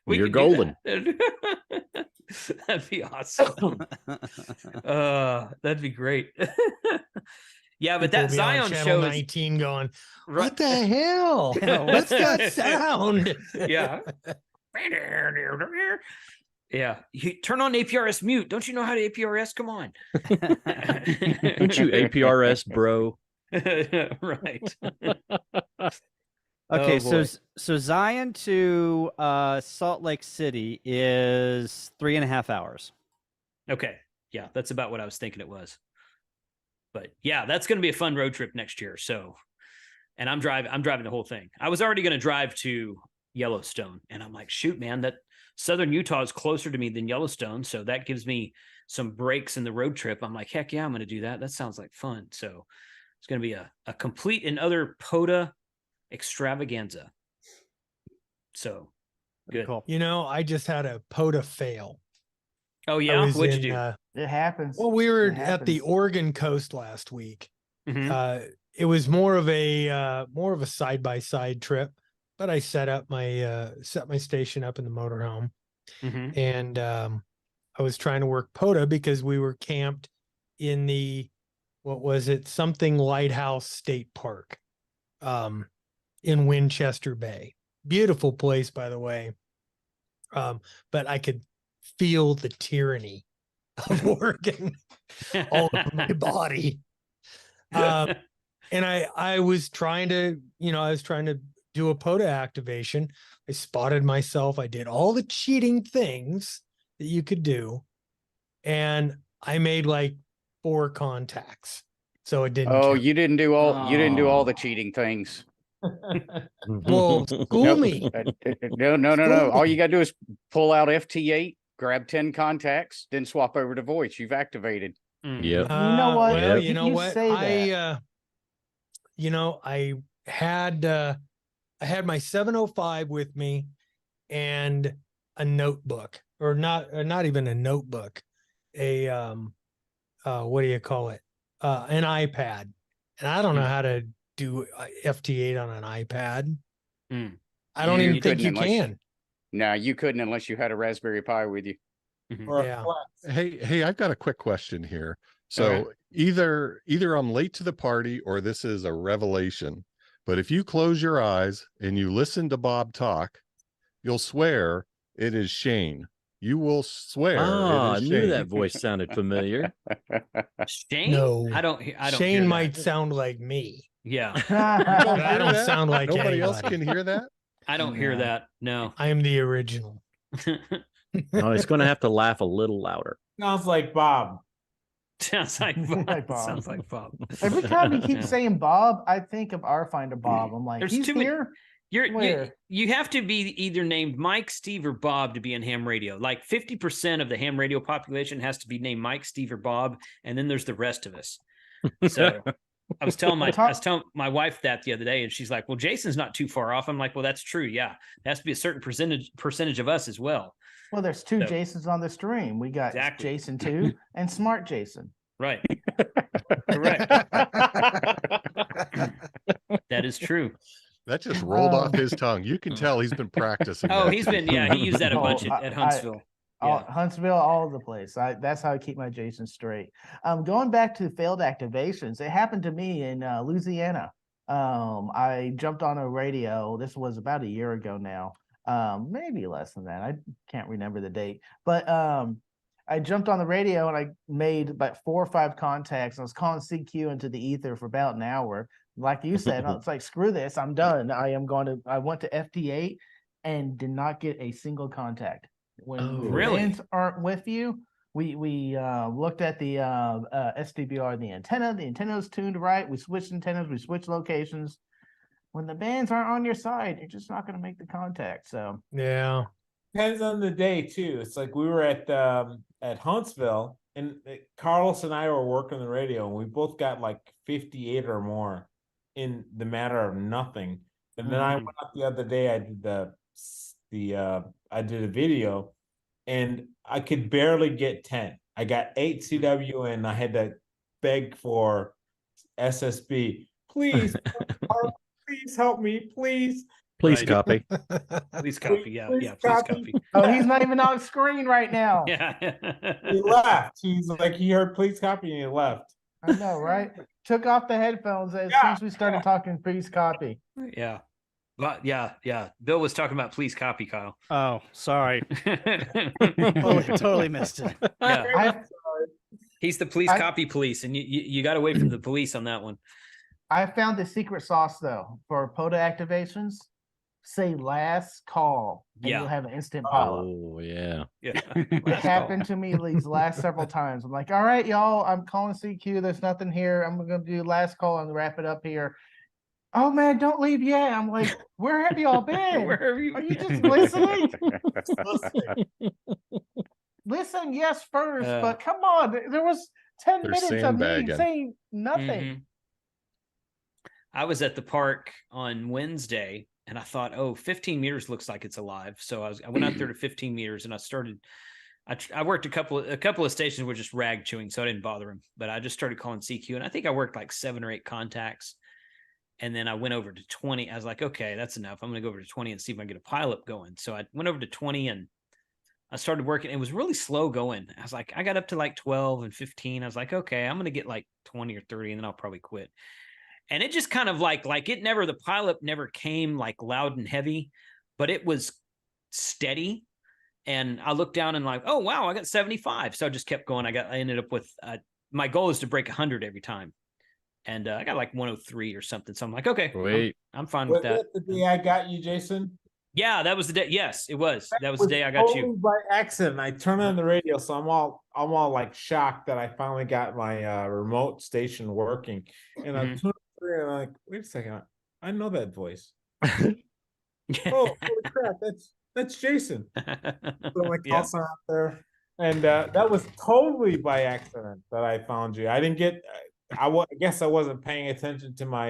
You're golden. That'd be awesome. That'd be great. Yeah, but that Zion show 19 going, what the hell? What's that sound? Yeah. Yeah, you turn on APRS mute. Don't you know how to APRS? Come on. Don't you APRS, bro? Right. Okay, Oh, boy. so Zion to Salt Lake City is 3.5 hours. Okay. Yeah, that's about what I was thinking it was. But yeah, that's going to be a fun road trip next year. So, and I'm driving the whole thing. I was already going to drive to Yellowstone, and I'm like, shoot, man, that Southern Utah is closer to me than Yellowstone. So that gives me some breaks in the road trip. I'm like, heck yeah, I'm going to do that. That sounds like fun. So it's going to be a complete and utter POTA extravaganza. So good. Cool. I just had a POTA fail. Oh yeah, what'd you do? It happens. Well, we were It at the happens. Oregon coast last week. Mhm. It was more of a side by side trip, but I set my station up in the motorhome, Mhm. and I was trying to work POTA because we were camped in the something Lighthouse State Park, in Winchester Bay. Beautiful place, by the way. But I could feel the tyranny of Oregon all over my body. And I was trying to do a POTA activation. I spotted myself. I did all the cheating things that you could do. And I made like 4 contacts. So it didn't count. You didn't do all the cheating things. Well, school me. No. All you got to do is pull out FT8, grab 10 contacts, then swap over to voice. You've activated. Yep. You know what? Well, You you know what? say I had my 705 with me and a notebook, or not even a notebook, a what do you call it? An iPad. And I don't know how to do FT8 on an iPad. I don't even think you can. No, you couldn't unless you had a Raspberry Pi with you. Yeah. Hey, I've got a quick question here. So either I'm late to the party or this is a revelation. But if you close your eyes and you listen to Bob talk, you'll swear it is Shane. You will swear. I knew Shane. that voice sounded familiar. Shane? No, I don't Shane hear might that. sound like me. Yeah. I don't sound like Nobody anybody. else can hear that. I don't hear that. No. I am the original. Oh, he's going to have to laugh a little louder. Sounds like Bob. Sounds like Bob. Like Bob. Sounds like Bob. Every time you keep Yeah. saying Bob, I think of our finder Bob. I'm like, There's he's too many- here. You have to be either named Mike, Steve, or Bob to be in ham radio. Like 50% of the ham radio population has to be named Mike, Steve, or Bob, and then there's the rest of us. So I was telling my wife that the other day, and she's like, "Well, Jason's not too far off." I'm like, "Well, that's true. Yeah, there has to be a certain percentage of us as well." Well, there's 2 So- Jasons on the stream. We got Exactly. Jason 2 and Smart Jason. Right. Correct. That is true. That just rolled off his tongue. You can tell he's been practicing. Oh, that. he's been, yeah, he used that a bunch at Huntsville. Huntsville, all over the place. That's how I keep my Jason straight. Going back to failed activations, it happened to me in Louisiana. I jumped on a radio. This was about a year ago now. Maybe less than that. I can't remember the date. But I jumped on the radio and I made about 4 or 5 contacts. I was calling CQ into the ether for about an hour. Like you said, it's like, screw this, I'm done. I went to FT8 and did not get a single contact. When really? bands aren't with you, we looked at the SDBR, the antenna's tuned right. We switched antennas, we switched locations. When the bands aren't on your side, you're just not going to make the contact. So Yeah. Depends on the day too. It's like we were at Huntsville, and Carlos and I were working the radio, and we both got like 58 or more in the matter of nothing. And then I went up the other day. I did I did a video, and I could barely get 10. I got 8 CW, and I had to beg for SSB. Please, please help me, please. Please Right. copy. Please copy. Yeah, Please yeah, please copy. oh, he's not even on screen right now. Yeah. He left. He's like, he heard please copy, and he left. I know, right? Took off the headphones as soon as we started talking please copy. Yeah. But yeah. Bill was talking about please copy, Kyle. Oh, sorry. Totally missed it. Yeah. I He's the please copy police, and you got away from the police on that one. I found the secret sauce though for POTA activations. Say last call, and Yeah. you'll have an instant pop-up. Oh yeah. Yeah. It happened to me these last several times. I'm like, all right, y'all, I'm calling CQ. There's nothing here. I'm gonna do last call and wrap it up here. Oh man, don't leave yet. I'm like, where have y'all been? Where have you Are you been? just listening? Listen, yes, first, but come on. There was 10 They're minutes of me sandbagging. saying nothing. Mhm. I was at the park on Wednesday and I thought, oh, 15 meters looks like it's alive. So I went out there to 15 meters and I worked a couple of stations were just rag chewing, so I didn't bother him. But I just started calling CQ, and I think I worked like 7 or 8 contacts. And then I went over to 20. I was like, okay, that's enough. I'm going to go over to 20 and see if I can get a pilot going. So I went over to 20 and I started working. It was really slow going. I was like, I got up to like 12 and 15. I was like, okay, I'm going to get like 20 or 30 and then I'll probably quit. And it just kind of like the pilot never came like loud and heavy, but it was steady. And I looked down and like, oh, wow, I got 75. So I just kept going. I ended up with, my goal is to break 100 every time. And I got like 103 or something. So I'm like, okay, Wait. I'm fine with that. The day I got you, Jason? Yeah, that was the day. Yes, it was. That was the day I got totally you. By accident, I turned on the radio, so I'm all like shocked that I finally got my remote station working. And I'm tuned through and I'm like, wait a second, I know that voice. Oh, holy crap, that's Jason. So my call sign out there. And that was totally by accident that I found you. I didn't get I guess I wasn't paying attention to my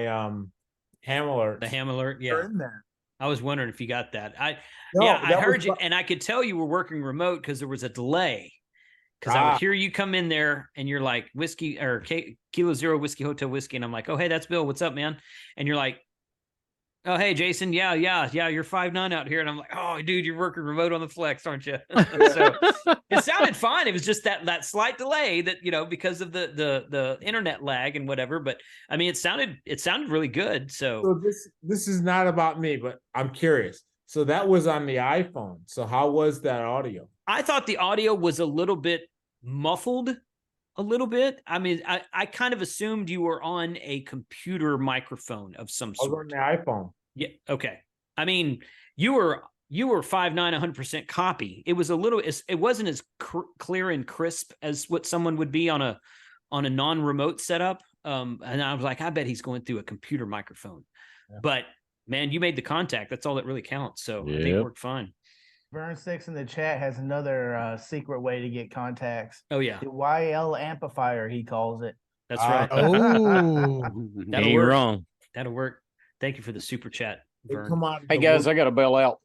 ham alert. The ham alert, yeah. In there. I was wondering if you got that. I No, heard you, and I could tell you were working remote because there was a delay. Because I would hear you come in there, and you're like whiskey or Kilo Zero Whiskey Hotel Whiskey, and I'm like, oh hey, that's Bill. What's up, man? And you're like, oh hey, Jason. Yeah. You're 5'9" out here, and I'm like, oh dude, you're working remote on the flex, aren't you? So it sounded fine. It was just that slight delay that because of the internet lag and whatever. But I mean, it sounded really good. So this is not about me, but I'm curious. So that was on the iPhone. So how was that audio? I thought the audio was a little bit muffled, a little bit. I mean, I kind of assumed you were on a computer microphone of some sort. I was on the iPhone. Yeah. Okay. I mean, you were 5'9", 100% copy. It was it wasn't as clear and crisp as what someone would be on a non-remote setup. And I was like, I bet he's going through a computer microphone. Yeah. But man, you made the contact. That's all that really counts. So I think it worked fine. Burn6 in the chat has another secret way to get contacts. Oh yeah, the YL amplifier, he calls it. That's right. Oh, that'll work. Wrong. That'll work. Thank you for the super chat, Vern. Come on, hey guys, I got to bail out.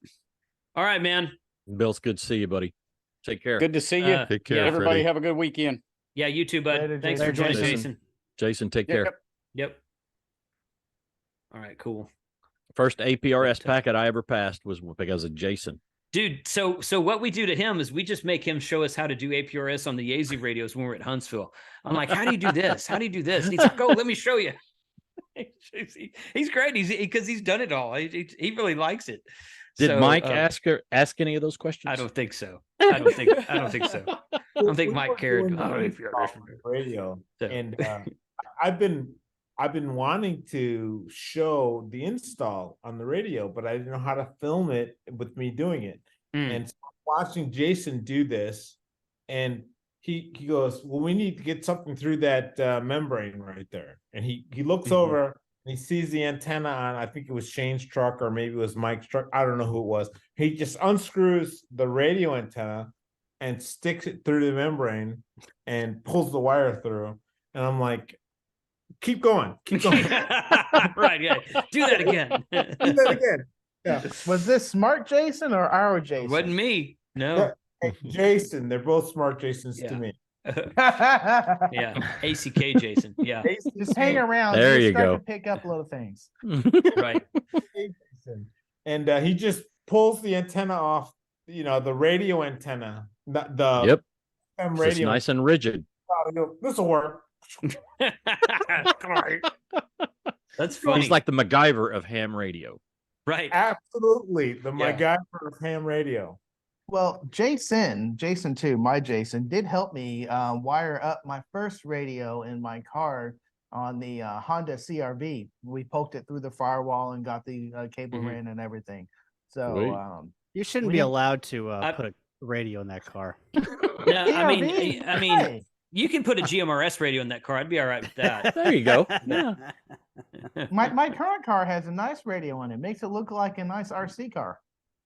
All right, man. Bill's good to see you, buddy. Take care. Good to see you. Take care, everybody. Freddie. Have a good weekend. Yeah, you too, bud. Later, Thanks for joining, Jason. Jason, take care. Yep. All right, cool. First APRS packet I ever passed was because of Jason. Dude, so what we do to him is we just make him show us how to do APRS on the Yaesu radios when we're at Huntsville. I'm like, how do you do this? How do you do this? And he's like, oh, let me show you. He's great. Because he's done it all. He really likes it. Did Mike ask any of those questions? I don't think so. I don't think so. I don't think Mike cared. Radio. So. And I've been wanting to show the install on the radio, but I didn't know how to film it with me doing it. And so I'm watching Jason do this, and he goes, well, we need to get something through that membrane right there. And he looks over and he sees the antenna on, I think it was Shane's truck or maybe it was Mike's truck. I don't know who it was. He just unscrews the radio antenna and sticks it through the membrane and pulls the wire through. And I'm like, keep going. Right, yeah. Do that again. Yeah. Was this smart Jason or our Jason? It wasn't me. No. Jason. They're both smart Jasons to me. Yeah. ACK Jason. Yeah. Just hang around. There you start go. To pick up little things. Right. And he just pulls the antenna off, the radio antenna. The yep. Radio. It's nice and rigid. This will work. That's funny. He's like the MacGyver of ham radio. Right. Absolutely. The MacGyver of ham radio. Well, Jason too, my Jason, did help me wire up my first radio in my car on the Honda CRV. We poked it through the firewall and got the cable ran and everything. So Sweet. You shouldn't be allowed to put a radio in that car. Yeah, I mean, Hey. you can put a GMRS radio in that car. I'd be all right with that. There you go. Yeah. My current car has a nice radio on it. Makes it look like a nice RC car.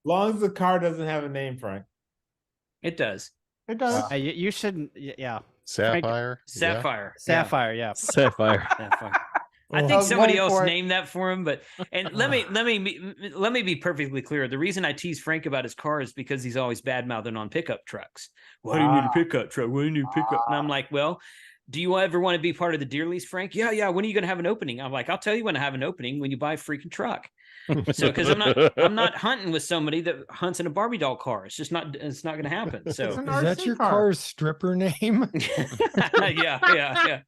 As long as the car doesn't have a name, Frank. It does. It does. You shouldn't. Yeah. Sapphire. Sapphire. Sapphire. Yeah. Sapphire. Sapphire. I I think was somebody waiting else for it. named that for him, but let me be perfectly clear. The reason I tease Frank about his car is because he's always bad mouthing on pickup trucks. Why do you need a pickup truck? Why do you need a pickup? And I'm like, well, do you ever want to be part of the deer lease, Frank? Yeah. When are you going to have an opening? I'm like, I'll tell you when I have an opening, when you buy a freaking truck. So, because I'm not hunting with somebody that hunts in a Barbie doll car. It's just not going to happen. It's So, an Is that RC your car. car's stripper name? yeah.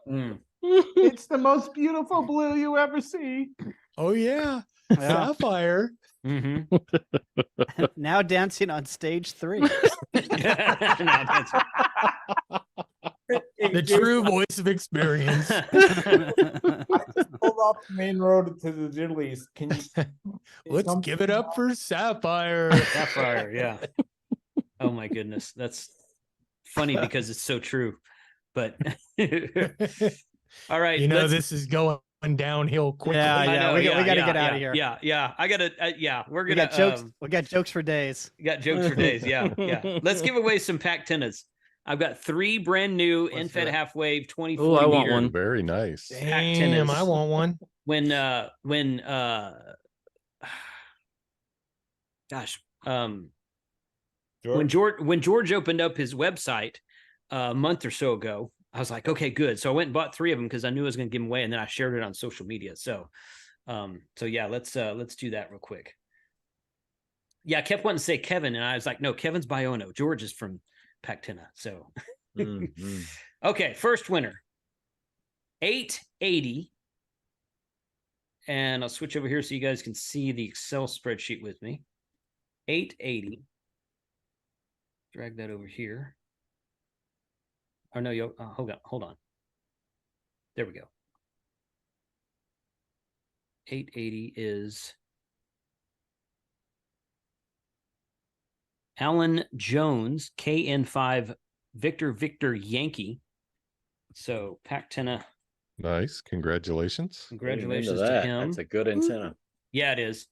Mm. It's the most beautiful blue you ever see. Oh yeah, Yeah. Sapphire. Mm-hmm. Now dancing on stage 3. The true voice of experience. Pulled off the main road to the Diddleys. Can you? Let's give it up for Sapphire. Sapphire, yeah. Oh my goodness, that's funny because it's so true. But all right, You know, let's- this is going downhill quickly. Yeah, I know, we got to get out of here. Yeah. I gotta. We're We gonna. got jokes. We got jokes for days. Got jokes for days. Yeah. Let's give away some pack tennas. I've got 3 brand new Let's do Infed it. half wave 24 Oh, I want meter. one. Very nice. Pack Damn, tennis. I want one. When when George opened up his website a month or so ago, I was like, okay, good. So I went and bought 3 of them because I knew I was going to give them away, and then I shared it on social media. So, yeah, let's do that real quick. Yeah, I kept wanting to say Kevin, and I was like, no, Kevin's Biono. George is from Pactina. So, okay, first winner, 880. And I'll switch over here so you guys can see the Excel spreadsheet with me. 880. Drag that over here. Oh, no, hold on. There we go. 880 is Alan Jones, KN5 Victor Yankee. So Pactina, Nice. Congratulations. congratulations Amen to that. him. That's a good antenna. Yeah, it is.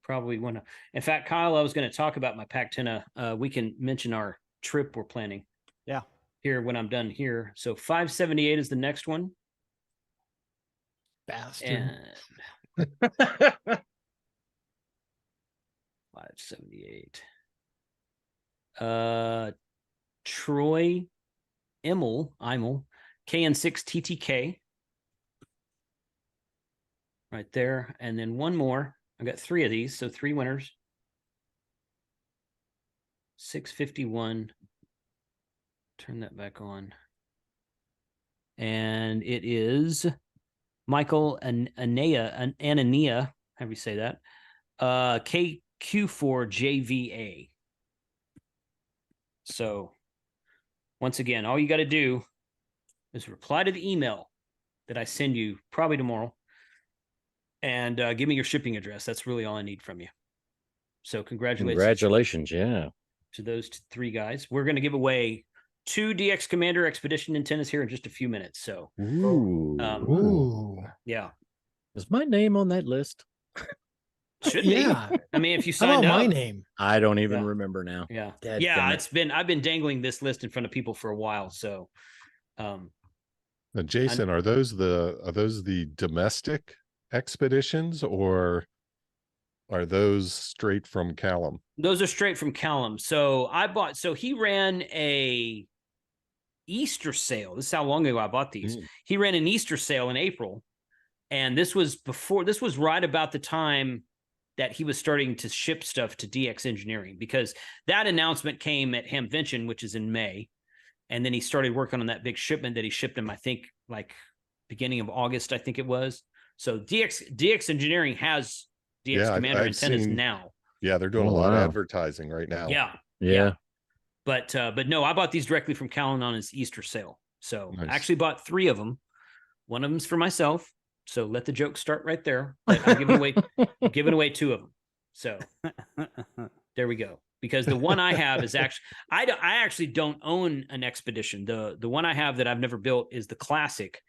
Probably one. In fact, Kyle, I was going to talk about my Pactina. We can mention our trip we're planning. Yeah. Here when I'm done here. So 578 is the next one. Bastard. And 578. Troy Imel, KN6 TTK. Right there. And then one more. I've got 3 of these, so 3 winners. 651. Turn that back on. And it is Michael Anania, however you say that, KQ4JVA. So once again, all you got to do is reply to the email that I send you probably tomorrow and give me your shipping address. That's really all I need from you. So congratulations Yeah. to those 3 guys. We're going to give away 2 DX Commander Expedition antennas here in just a few minutes. So, Ooh. Ooh. yeah. Is my name on that list? Should Yeah. be. I mean, if you How signed about up. my name? I don't even Yeah. remember now. Yeah. Dadgummit. Yeah, I've been dangling this list in front of people for a while. So, Now, Jason, are those the domestic expeditions, or are those straight from Callum? those are straight from Callum. So he ran a Easter sale. This is how long ago I bought these. He ran an Easter sale in April. And this was right about the time that he was starting to ship stuff to DX Engineering, because that announcement came at Hamvention, which is in May. And then he started working on that big shipment that he shipped him, I think, like beginning of August, I think it was. So DX Engineering has DX Commander I've antennas seen- now. Yeah, they're doing Oh, a lot of wow. advertising right now. Yeah. Yeah. But no, I bought these directly from Callan on his Easter sale. So Nice. I actually bought 3 of them. One of them's for myself. So let the joke start right there. But I'm giving away 2 of them. So there we go. Because the one I have is actually, I actually don't own an Expedition. The one I have that I've never built is the Classic.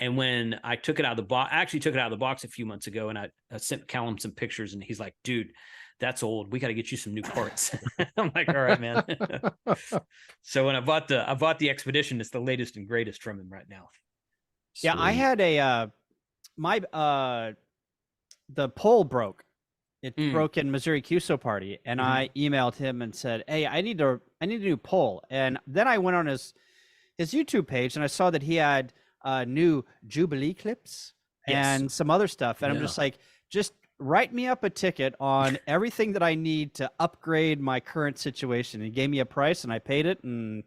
And when I took it out of the box, I actually took it out of the box a few months ago, and I sent Callum some pictures, and he's like, dude, that's old. We got to get you some new parts. I'm like, all right, man. So when I bought the Expedition, it's the latest and greatest from him right now. Yeah, I had a the pole broke. It broke in Missouri QSO party, and I emailed him and said, "Hey, I need a new pole." And then I went on his YouTube page, and I saw that he had new Jubilee clips and some other stuff. And I'm just like, just write me up a ticket on everything that I need to upgrade my current situation. He gave me a price, and I paid it, and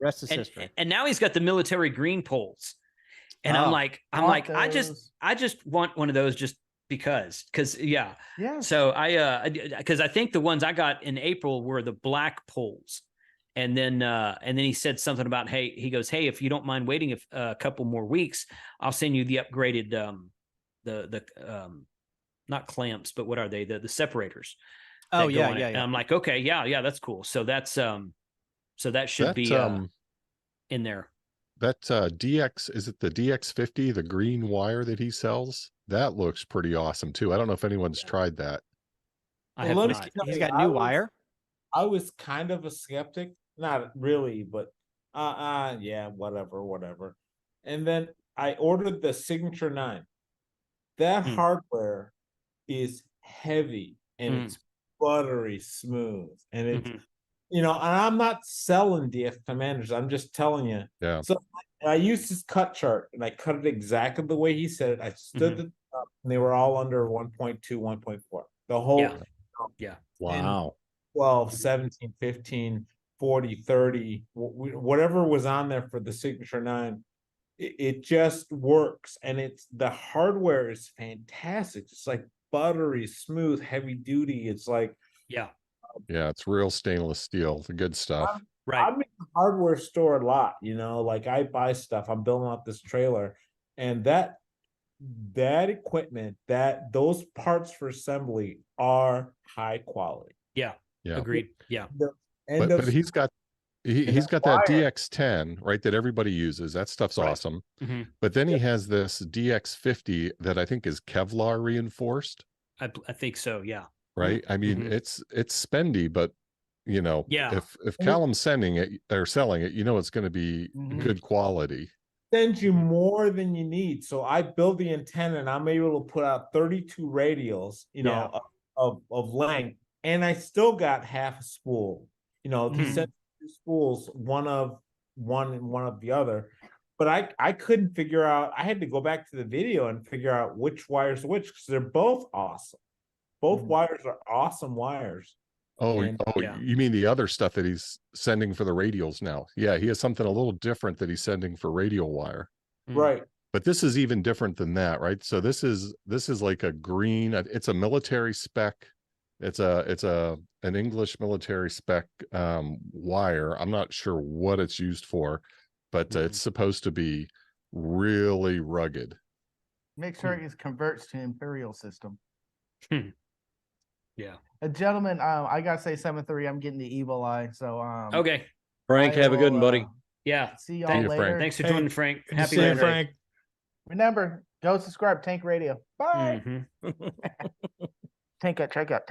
rest is history. And now he's got the military green poles, and I'm like, I just want one of those just because so because I think the ones I got in April were the black poles, and then he said something about, hey, he goes, hey, if you don't mind waiting a couple more weeks, I'll send you the upgraded the not clamps, but what are they, the separators. And I'm like, okay, yeah, that's cool. So that's so that should be in there. That DX, is it the DX50, the green wire that he sells? That looks pretty awesome too. I don't know if anyone's tried that. I have not. He's got new wire. I was kind of a skeptic, not really, but yeah, whatever. And then I ordered the Signature 9. That hardware is heavy and it's buttery smooth, and it's and I'm not selling DX commanders. I'm just telling you. Yeah. So I used his cut chart, and I cut it exactly the way he said it. I stood it up, and they were all under 1.2, 1.4. The whole Wow. 12, 17, 15, 40, 30, whatever was on there for the Signature 9, it just works. And the hardware is fantastic. It's like buttery, smooth, heavy duty. It's like, yeah, it's real stainless steel, the good stuff. I'm in the hardware store a lot, like I buy stuff. I'm building up this trailer, and that equipment, those parts for assembly are high quality. Yeah. Agreed. Yeah. But he's got that DX10, right, that everybody uses. That stuff's awesome. But then he has this DX50 that I think is Kevlar reinforced. I think so, yeah. Right? I mean, it's spendy, but if Callum's sending it or selling it, it's going to be good quality. Sends you more than you need. So I build the antenna, and I'm able to put out 32 radials, of length, and I still got half a spool. He sent 2 spools, one of the other. But I couldn't figure out. I had to go back to the video and figure out which wire's which, because they're both awesome. Both wires are awesome wires. You mean the other stuff that he's sending for the radials now? Yeah, he has something a little different that he's sending for radial wire. Right. But this is even different than that, right? So this is like a green. It's a military spec. It's an English military spec wire. I'm not sure what it's used for, but it's supposed to be really rugged. Make sure it converts to Imperial system. Yeah. Gentlemen, I gotta say 7-3. I'm getting the evil eye. So okay. Frank, have a good one, buddy. Yeah. See y'all later. Frank. Thanks for joining, Frank. Happy See you, Labor Day. Frank. Remember, go subscribe, Tank Radio. Bye. Tank it, check out.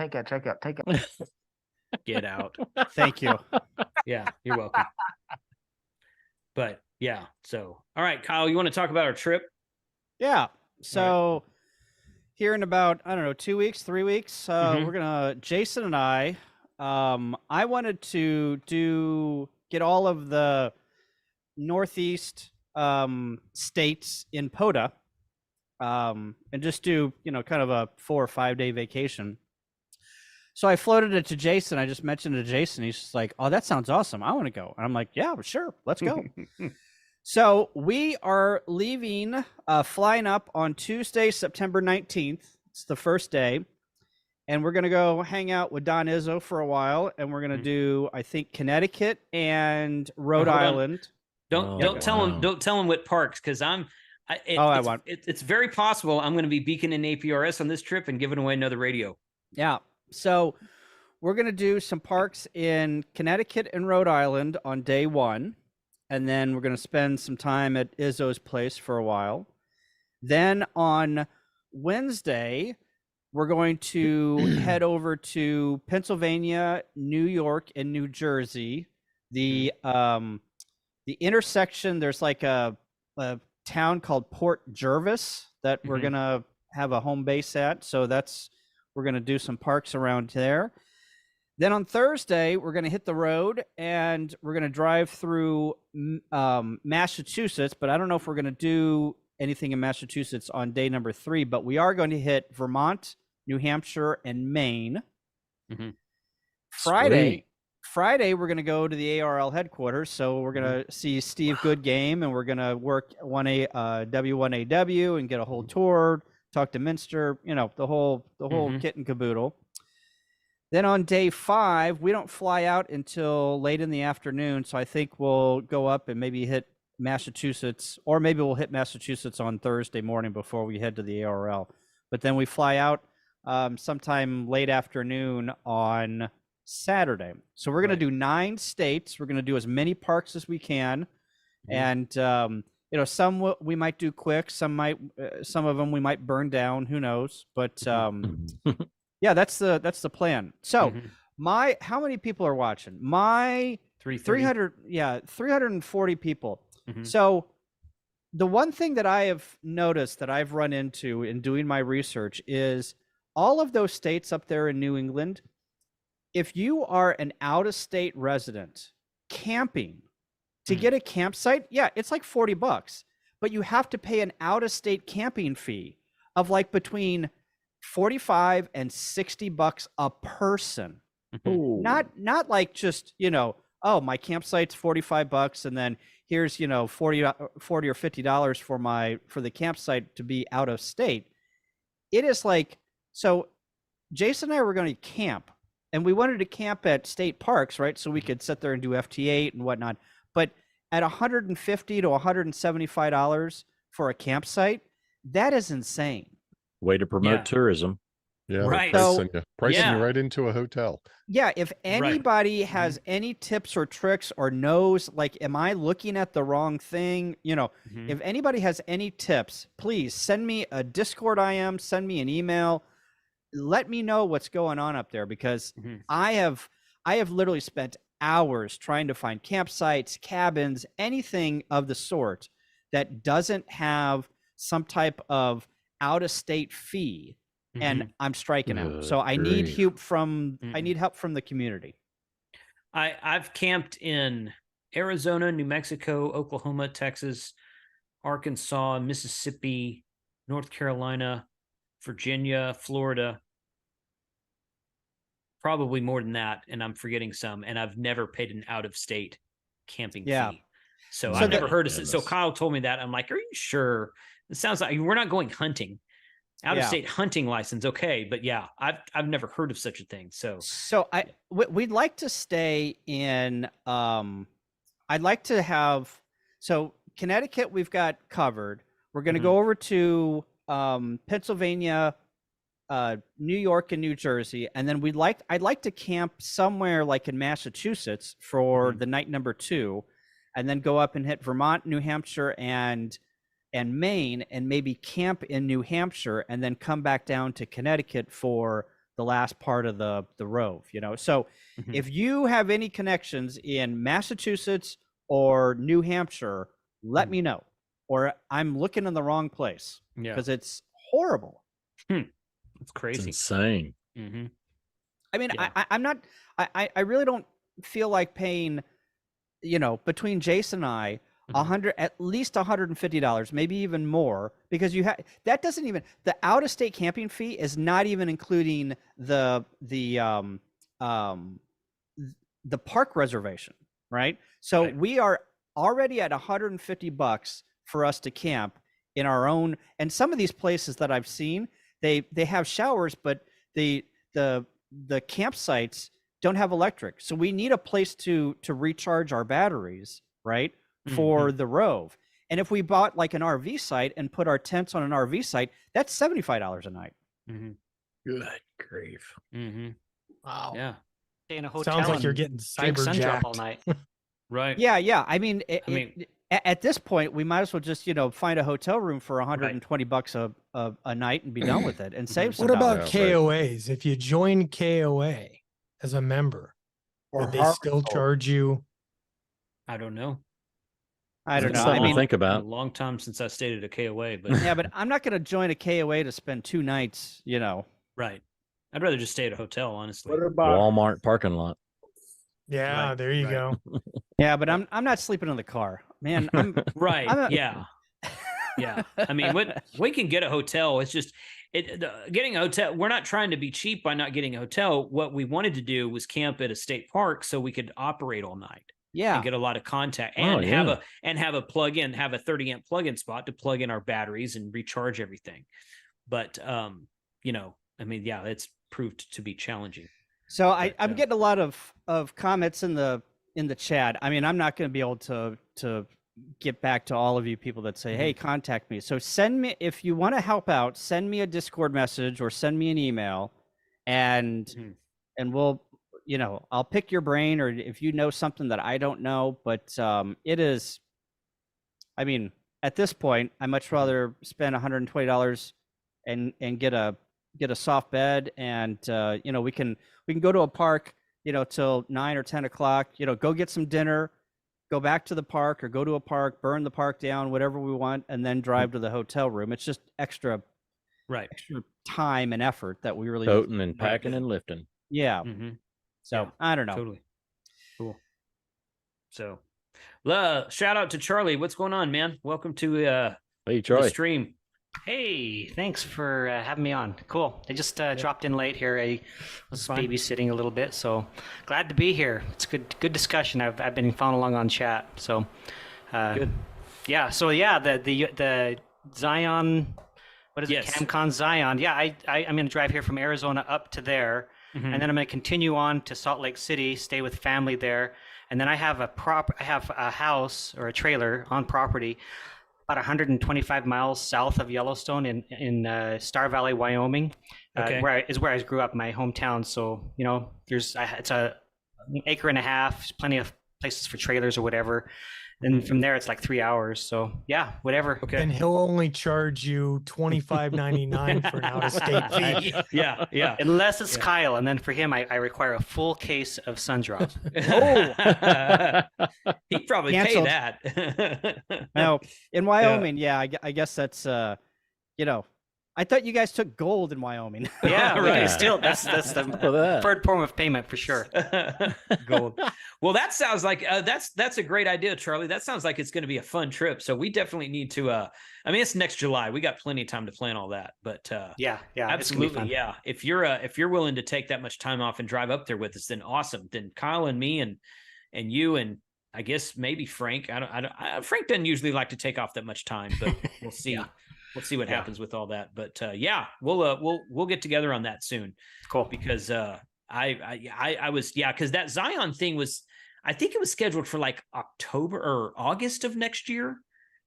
Get out. Thank you. Yeah, you're welcome. But yeah, so all right, Kyle, you want to talk about our trip? Yeah. So here in about, 2 weeks, 3 weeks, we're gonna, Jason and I wanted to get all of the Northeast states in POTA, and just do, kind of a 4 or 5 day vacation. So I floated it to Jason. I just mentioned it to Jason. He's just like, oh, that sounds awesome. I want to go. And I'm like, yeah, sure. Let's go. So we are leaving, flying up on Tuesday, September 19th. It's the first day. and we're gonna go hang out with Don Izzo for a while, and we're gonna do, I think, Connecticut and Rhode Island. Don't tell him what parks, because it's very possible I'm going to be beacon in APRS on this trip and giving away another radio. Yeah, so we're gonna do some parks in Connecticut and Rhode Island on day 1, and then we're gonna spend some time at Izzo's place for a while. Then on Wednesday, we're going to head over to Pennsylvania, New York, and New Jersey. The intersection, there's like a town called Port Jervis that we're gonna have a home base at. So we're gonna do some parks around there. Then on Thursday, we're gonna hit the road and we're gonna drive through Massachusetts, but I don't know if we're gonna do anything in Massachusetts on day number 3, but we are going to hit Vermont, New Hampshire, and Maine. Friday, we're going to go to the ARL headquarters. So we're going to see Steve Goodgame, and we're going to work W1AW and get a whole tour, talk to Minster, the whole kit and caboodle. Then on day 5, we don't fly out until late in the afternoon. So I think we'll go up and maybe hit Massachusetts, or maybe we'll hit Massachusetts on Thursday morning before we head to the ARL. But then we fly out sometime late afternoon on Saturday. So we're going to do 9 states. We're going to do as many parks as we can. And, some we might do quick, some of them we might burn down, who knows, but yeah, that's the plan. So how many people are watching? 340 people. So the one thing that I have noticed that I've run into in doing my research is all of those states up there in New England, if you are an out-of-state resident camping to get a campsite, it's like $40, but you have to pay an out-of-state camping fee of like between $45 and $60 a person. Not like just, oh, my campsite's $45 and then here's, $40 or $50 for the campsite to be out of state. It is like, so Jason and I were going to camp, and we wanted to camp at state parks, right? So we could sit there and do FT8 and whatnot. But at $150 to $175 for a campsite, that is insane. Way to promote tourism. Yeah, right. Pricing you right into a hotel. Yeah, if anybody has any tips or tricks or knows, like, am I looking at the wrong thing? If anybody has any tips, please send me a Discord IM, send me an email. Let me know what's going on up there, because I have literally spent hours trying to find campsites, cabins, anything of the sort that doesn't have some type of out-of-state fee. And I'm striking out. So I need help from the community. I've camped in Arizona, New Mexico, Oklahoma, Texas, Arkansas, Mississippi, North Carolina, Virginia, Florida. Probably more than that, and I'm forgetting some. And I've never paid an out-of-state camping fee. So I've never heard of it. So Kyle told me that. I'm like, are you sure? It sounds like we're not going hunting. Out-of-state hunting license, okay, but I've never heard of such a thing. So we'd like to stay in. I'd like to have. So Connecticut, we've got covered. We're going to go over to Pennsylvania, New York, and New Jersey, and then I'd like to camp somewhere like in Massachusetts for the night number 2, and then go up and hit Vermont, New Hampshire, and Maine, and maybe camp in New Hampshire, and then come back down to Connecticut for the last part of the rove, So if you have any connections in Massachusetts or New Hampshire, let me know, or I'm looking in the wrong place, because it's horrible. It's crazy. It's insane. I mean, I'm not, I really don't feel like paying, between Jason and I, at least $150, maybe even more, because that doesn't even, the out-of-state camping fee is not even including the park reservation, right? So we are already at $150 for us to camp in our own. And some of these places that I've seen, they have showers, but the the campsites don't have electric, so we need a place to recharge our batteries, right, for the Rove. And if we bought like an RV site and put our tents on an RV site, that's $75 a night. Good grief. Wow. Yeah. Stay in a hotel. Sounds like you're and getting drink sun drop all cyberjacked. night. Right. Yeah. I mean, at this point, we might as well just find a hotel room for $120 a night and be done with it and save some. What about dollars. KOAs? If you join KOA as a member, would they still charge you? I don't know. I don't know. Something I mean, to think about. A long time since I stayed at a KOA, but yeah, but I'm not going to join a KOA to spend 2 nights, right. I'd rather just stay at a hotel, honestly. What about Walmart parking lot. Yeah, Right, there you right. go. Yeah, but I'm not sleeping in the car, man. Right. Yeah. Yeah. I mean, we can get a hotel. It's just getting a hotel. We're not trying to be cheap by not getting a hotel. What we wanted to do was camp at a state park so we could operate all night. Yeah. And get a lot of contact Oh, and yeah. have a plug-in, have a 30-amp plug-in spot to plug in our batteries and recharge everything. But I mean, yeah, it's proved to be challenging. So I'm getting a lot of comments in the chat. I mean, I'm not going to be able to get back to all of you people that say, hey, contact me. So send me, if you want to help out, send me a Discord message or send me an email, and we'll, I'll pick your brain, or if you know something that I don't know. But it is, I mean, at this point, I much rather spend $120 and get a soft bed, and we can go to a park, till 9 or 10 o'clock, go get some dinner, go back to the park, or go to a park, burn the park down, whatever we want, and then drive to the hotel room. It's just extra time and effort that we really Toting and packing and lifting. Yeah. So Yeah, I don't know. Totally. Cool. So shout out to Charlie. What's going on, man? Welcome to Hey, the Troy. stream. Hey, thanks for having me on. Cool. I just dropped in late here. I was babysitting a little bit, so glad to be here. It's good discussion. I've been following along on chat. So Good. Yeah. So yeah, the Zion, what is it? CamCon Zion. Yeah, I'm going to drive here from Arizona up to there, and then I'm going to continue on to Salt Lake City, stay with family there, and then I have a house or a trailer on property about 125 miles south of Yellowstone in Star Valley, Wyoming, where I grew up, my hometown. So it's an acre and a half, there's plenty of places for trailers or whatever. And from there, it's like 3 hours. So yeah, whatever. Okay. And he'll only charge you $25.99 for an out-of-state fee. Yeah. Unless it's Kyle, and then for him, I require a full case of Sundrop. He'd probably Canceled. pay that. Now in Wyoming, I guess that's I thought you guys took gold in Wyoming. Yeah, Right. right. Still, that's the preferred form of payment for sure. Gold. Well, that sounds like that's a great idea, Charlie. That sounds like it's going to be a fun trip. So we definitely need to. I mean, it's next July. We got plenty of time to plan all that. But yeah, absolutely, yeah. If you're willing to take that much time off and drive up there with us, then awesome. Then Kyle and me and you and I guess maybe Frank. Frank doesn't usually like to take off that much time, but we'll see. Yeah. We'll see what happens with all that. But we'll get together on that soon. Cool. Because I was because that Zion thing was, I think it was scheduled for like October or August of next year,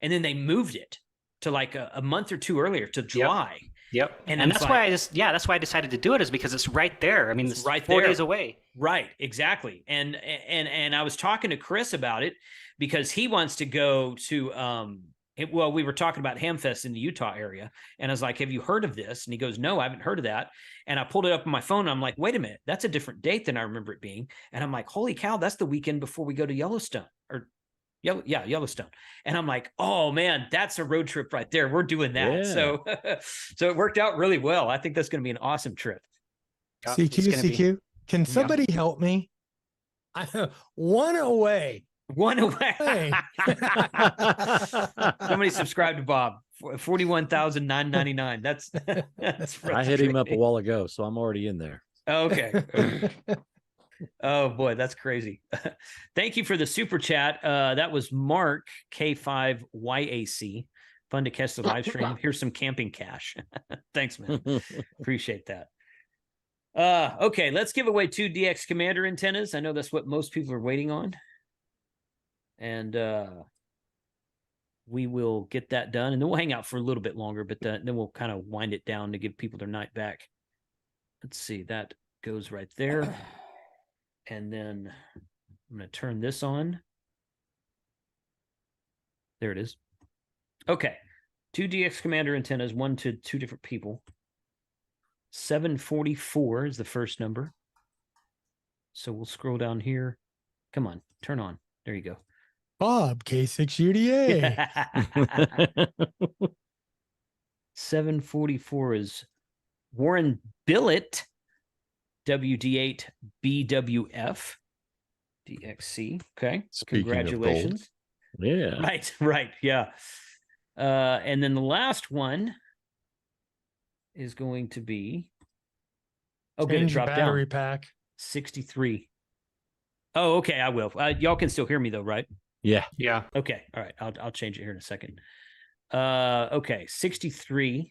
and then they moved it to like a month or two earlier to July. Yep. And that's why I decided to do it, is because it's right there. I mean, it's right 4 days away. Right. Exactly. And I was talking to Chris about it because he wants to go to we were talking about Hamfest in the Utah area, and I was like, have you heard of this? And he goes, no, I haven't heard of that. And I pulled it up on my phone, and I'm like, wait a minute, that's a different date than I remember it being. And I'm like, holy cow, that's the weekend before we go to Yellowstone. Yellowstone. And I'm like, oh man, that's a road trip right there. We're doing that. Yeah. So it worked out really well. I think that's going to be an awesome trip. CQ, can somebody help me? One away. Hey. Somebody subscribe to Bob. 41,999. That's I hit him up a while ago, so I'm already in there. Okay. Oh boy, that's crazy. Thank you for the super chat. That was Mark K5YAC. Fun to catch the live stream. Here's some camping cash. Thanks, man. Appreciate that. Okay, let's give away 2 DX Commander antennas. I know that's what most people are waiting on. And we will get that done, and then we'll hang out for a little bit longer, but then we'll kind of wind it down to give people their night back. Let's see, that goes right there. And then I'm going to turn this on. There it is. Okay. 2 DX Commander antennas, 1 to 2 different people. 744 is the first number. So we'll scroll down here. Come on, turn on. There you go. Bob, K6UDA. 744 is Warren Billett, WD8BWF, DXC. Okay. Speaking Congratulations. of gold. Yeah. Right. Yeah. And then the last one is going to be, good, it Change the dropped battery down. pack. 63. Oh, okay, I will. Y'all can still hear me though, right? Yeah. Yeah. Okay. All right. I'll change it here in a second. Okay. 63.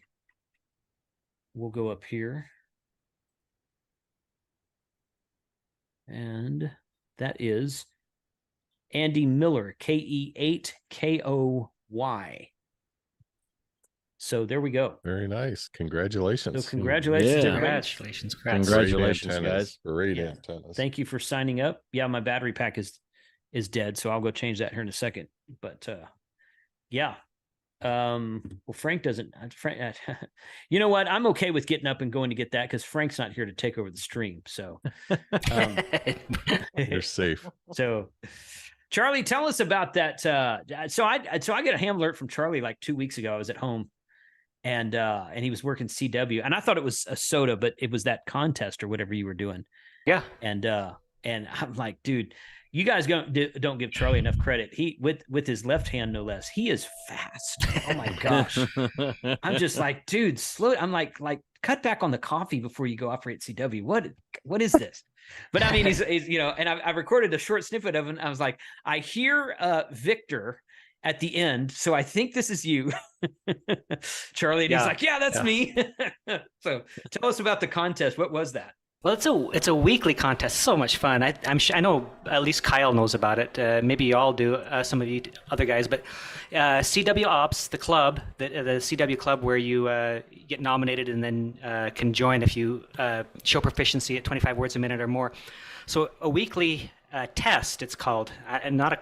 We'll go up here. And that is Andy Miller, KE8KOY. So there we go. Very nice. Congratulations. So congratulations, Yeah. everybody. Congratulations. Congrats. Congratulations, Great antennas. guys. Great Yeah. antennas. Thank you for signing up. Yeah, my battery pack is dead, so I'll go change that here in a second. But yeah. Well, Frank doesn't. Frank, you know what? I'm okay with getting up and going to get that because Frank's not here to take over the stream. So You're safe. So, Charlie, tell us about that. So I got a ham alert from Charlie like 2 weeks ago. I was at home, and he was working CW, and I thought it was a soda, but it was that contest or whatever you were doing. Yeah. And I'm like, dude, you guys don't give Charlie enough credit. He with his left hand, no less. He is fast. Oh my gosh. I'm just like, dude, slow. I'm like, cut back on the coffee before you go operate CW. What is this? But I mean, he's and I recorded a short snippet of him. I was like, I hear Victor at the end, so I think this is you, Charlie. And he's like, yeah, that's me. So tell us about the contest. What was that? Well, it's a weekly contest. So much fun. I'm sure, I know at least Kyle knows about it. Maybe you all do. Some of you other guys, but CW Ops, the club, the CW club, where you get nominated and then can join if you show proficiency at 25 words a minute or more. So a weekly test, it's called, and not a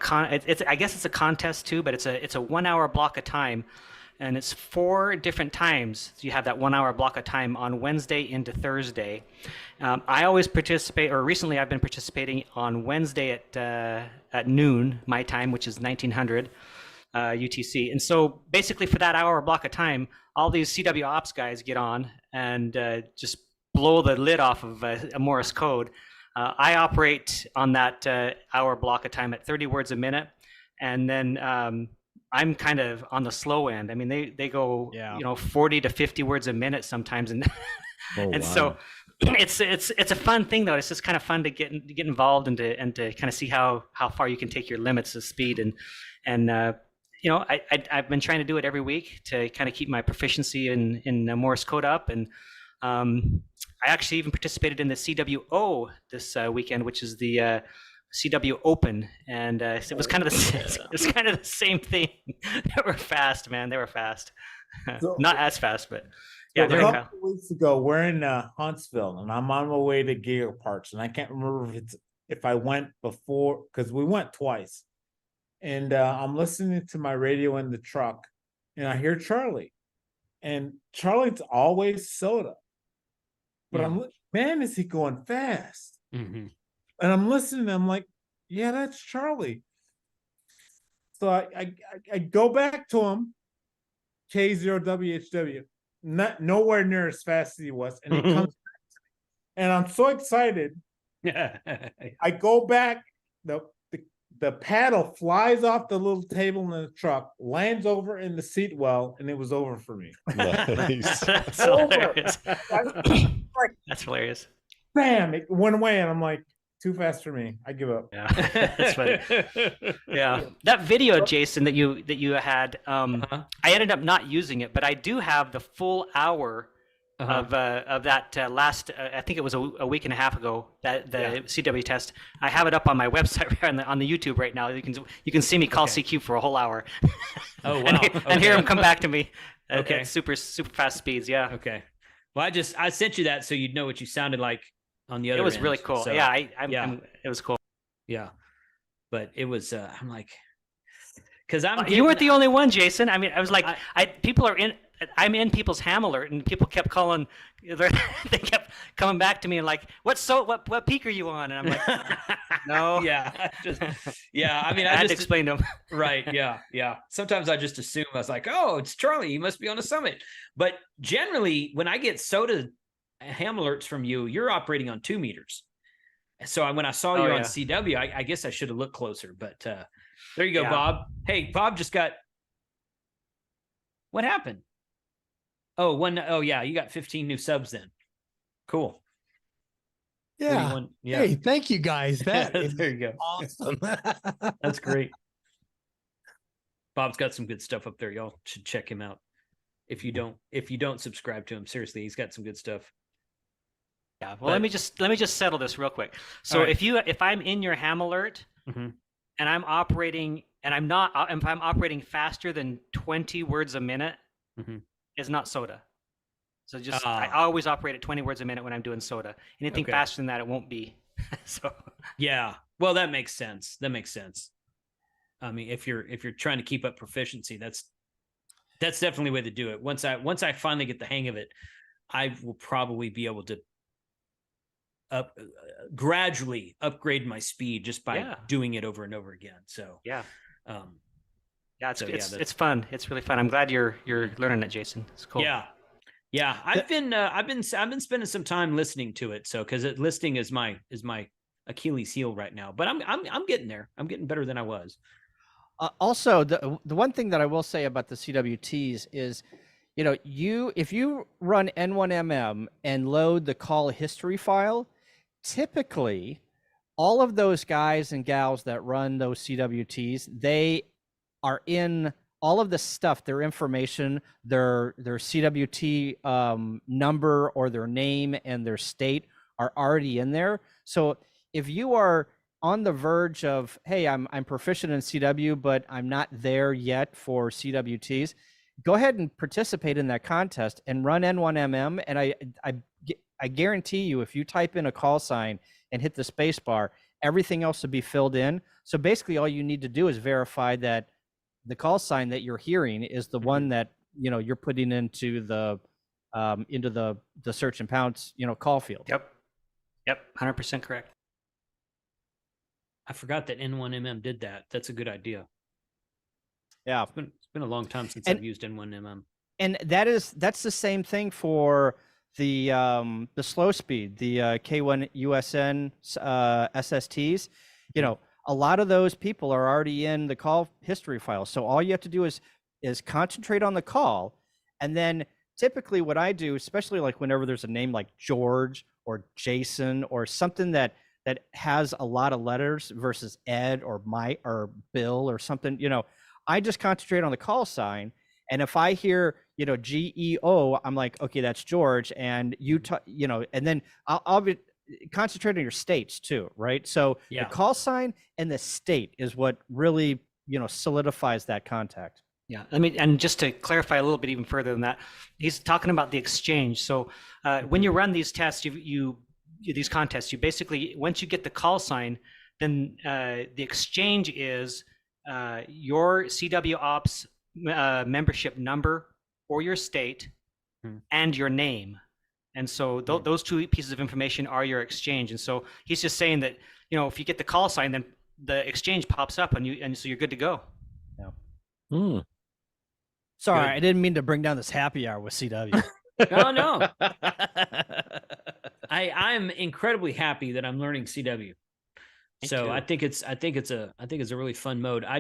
I guess it's a contest too, but it's a 1 hour block of time. And it's 4 different times. So you have that 1 hour block of time on Wednesday into Thursday. I always participate, or recently I've been participating on Wednesday at noon, my time, which is 1900 UTC. And so basically for that hour block of time, all these CW Ops guys get on and just blow the lid off of a Morse code. I operate on that hour block of time at 30 words a minute. And then I'm kind of on the slow end. I mean, they go, 40 to 50 words a minute sometimes, and so it's a fun thing though. It's just kind of fun to get involved and to kind of see how far you can take your limits of speed and I've been trying to do it every week to kind of keep my proficiency in Morse code up, and I actually even participated in the CWO this weekend, which is the CW Open, and it was kind of the same thing. They were fast, man. They were fast. So, Not as fast, but yeah. A couple of weeks ago, we're in Huntsville, and I'm on my way to Gator Parks, and I can't remember if I went before, because we went twice. And I'm listening to my radio in the truck, and I hear Charlie, and Charlie's always soda, but I'm like, man, is he going fast? Mm-hmm. And I'm listening, I'm like, yeah, that's Charlie. So I go back to him, K0WHW, nowhere near as fast as he was. And he comes back to me. And I'm so excited. I go back, the paddle flies off the little table in the truck, lands over in the seat well, and it was over for me. Nice. That's hilarious. That's hilarious. Bam, it went away, and I'm like, too fast for me. I give up. Yeah, that's funny. Yeah, that video, Jason, that you had, I ended up not using it, but I do have the full hour of that last. I think it was a week and a half ago. That the CW test. I have it up on my website on the YouTube right now. You can see me call CQ for a whole hour. Oh wow! and hear him come back to me at super fast speeds. Yeah. Okay. Well, I sent you that so you'd know what you sounded like on the other. It was end, really cool. so, Yeah, it was cool. Yeah, but it was. I'm like, because you weren't the only one, Jason. I mean, I was like, people are in. I'm in people's ham alert, and people kept calling. They kept coming back to me and like, what peak are you on? And I'm like, no. Yeah, I mean, I had to explain to them. Right. Yeah. Sometimes I just assume I was like, oh, it's Charlie. He must be on a summit. But generally, when I get SOTA ham alerts from you, you're operating on 2 meters. So when I saw you on CW, I guess I should have looked closer. But there you go, Bob. Hey, Bob just got. What happened? Oh yeah, you got 15 new subs then. Cool. Yeah. Hey, thank you guys. That is there you go. Awesome. That's great. Bob's got some good stuff up there. Y'all should check him out. If you don't subscribe to him, seriously, he's got some good stuff. Yeah. Well, let me just settle this real quick. So right. if I'm in your ham alert and I'm operating and if I'm operating faster than 20 words a minute, it's not SOTA. So just I always operate at 20 words a minute when I'm doing SOTA. Anything faster than that, it won't be. So yeah. Well, that makes sense. I mean, if you're trying to keep up proficiency, that's definitely the way to do it. Once I finally get the hang of it, I will probably be able to gradually upgrade my speed just by doing it over and over again. So it's fun. It's really fun. I'm glad you're learning it, Jason. It's cool. Yeah. I've been spending some time listening to it. So because listening is my Achilles heel right now, but I'm getting there. I'm getting better than I was. Also, the one thing that I will say about the CWTs is, if you run N1MM and load the call history file, typically all of those guys and gals that run those CWTs, they are in all of the stuff, their information, their CWT number or their name and their state are already in there. So if you are on the verge of, hey, I'm proficient in CW, but I'm not there yet for CWTs, go ahead and participate in that contest and run N1MM. And I guarantee you, if you type in a call sign and hit the space bar, everything else will be filled in. So basically all you need to do is verify that the call sign that you're hearing is the one that, you're putting into the search and pounce, call field. Yep. 100% correct. I forgot that N1MM did that. That's a good idea. Yeah. It's been a long time since I've used N1MM. And that's the same thing for the slow speed, the K1 USN SSTs. A lot of those people are already in the call history file. So all you have to do is concentrate on the call. And then typically what I do, especially like whenever there's a name like George or Jason or something that has a lot of letters versus Ed or Mike or Bill or something, I just concentrate on the call sign. And if I hear, GEO, I'm like, okay, that's George. And and then I'll be concentrating on your states too, right? So the call sign and the state is what really, solidifies that contact. Yeah. And just to clarify a little bit even further than that, he's talking about the exchange. So when you run these tests, these contests, you basically, once you get the call sign, then the exchange is your CW Ops membership number or your state and your name. And so those two pieces of information are your exchange. And so he's just saying that, if you get the call sign, then the exchange pops up and so you're good to go. Yeah. Sorry, good. I didn't mean to bring down this happy hour with CW. No. I'm incredibly happy that I'm learning CW. So I think it's a really fun mode. I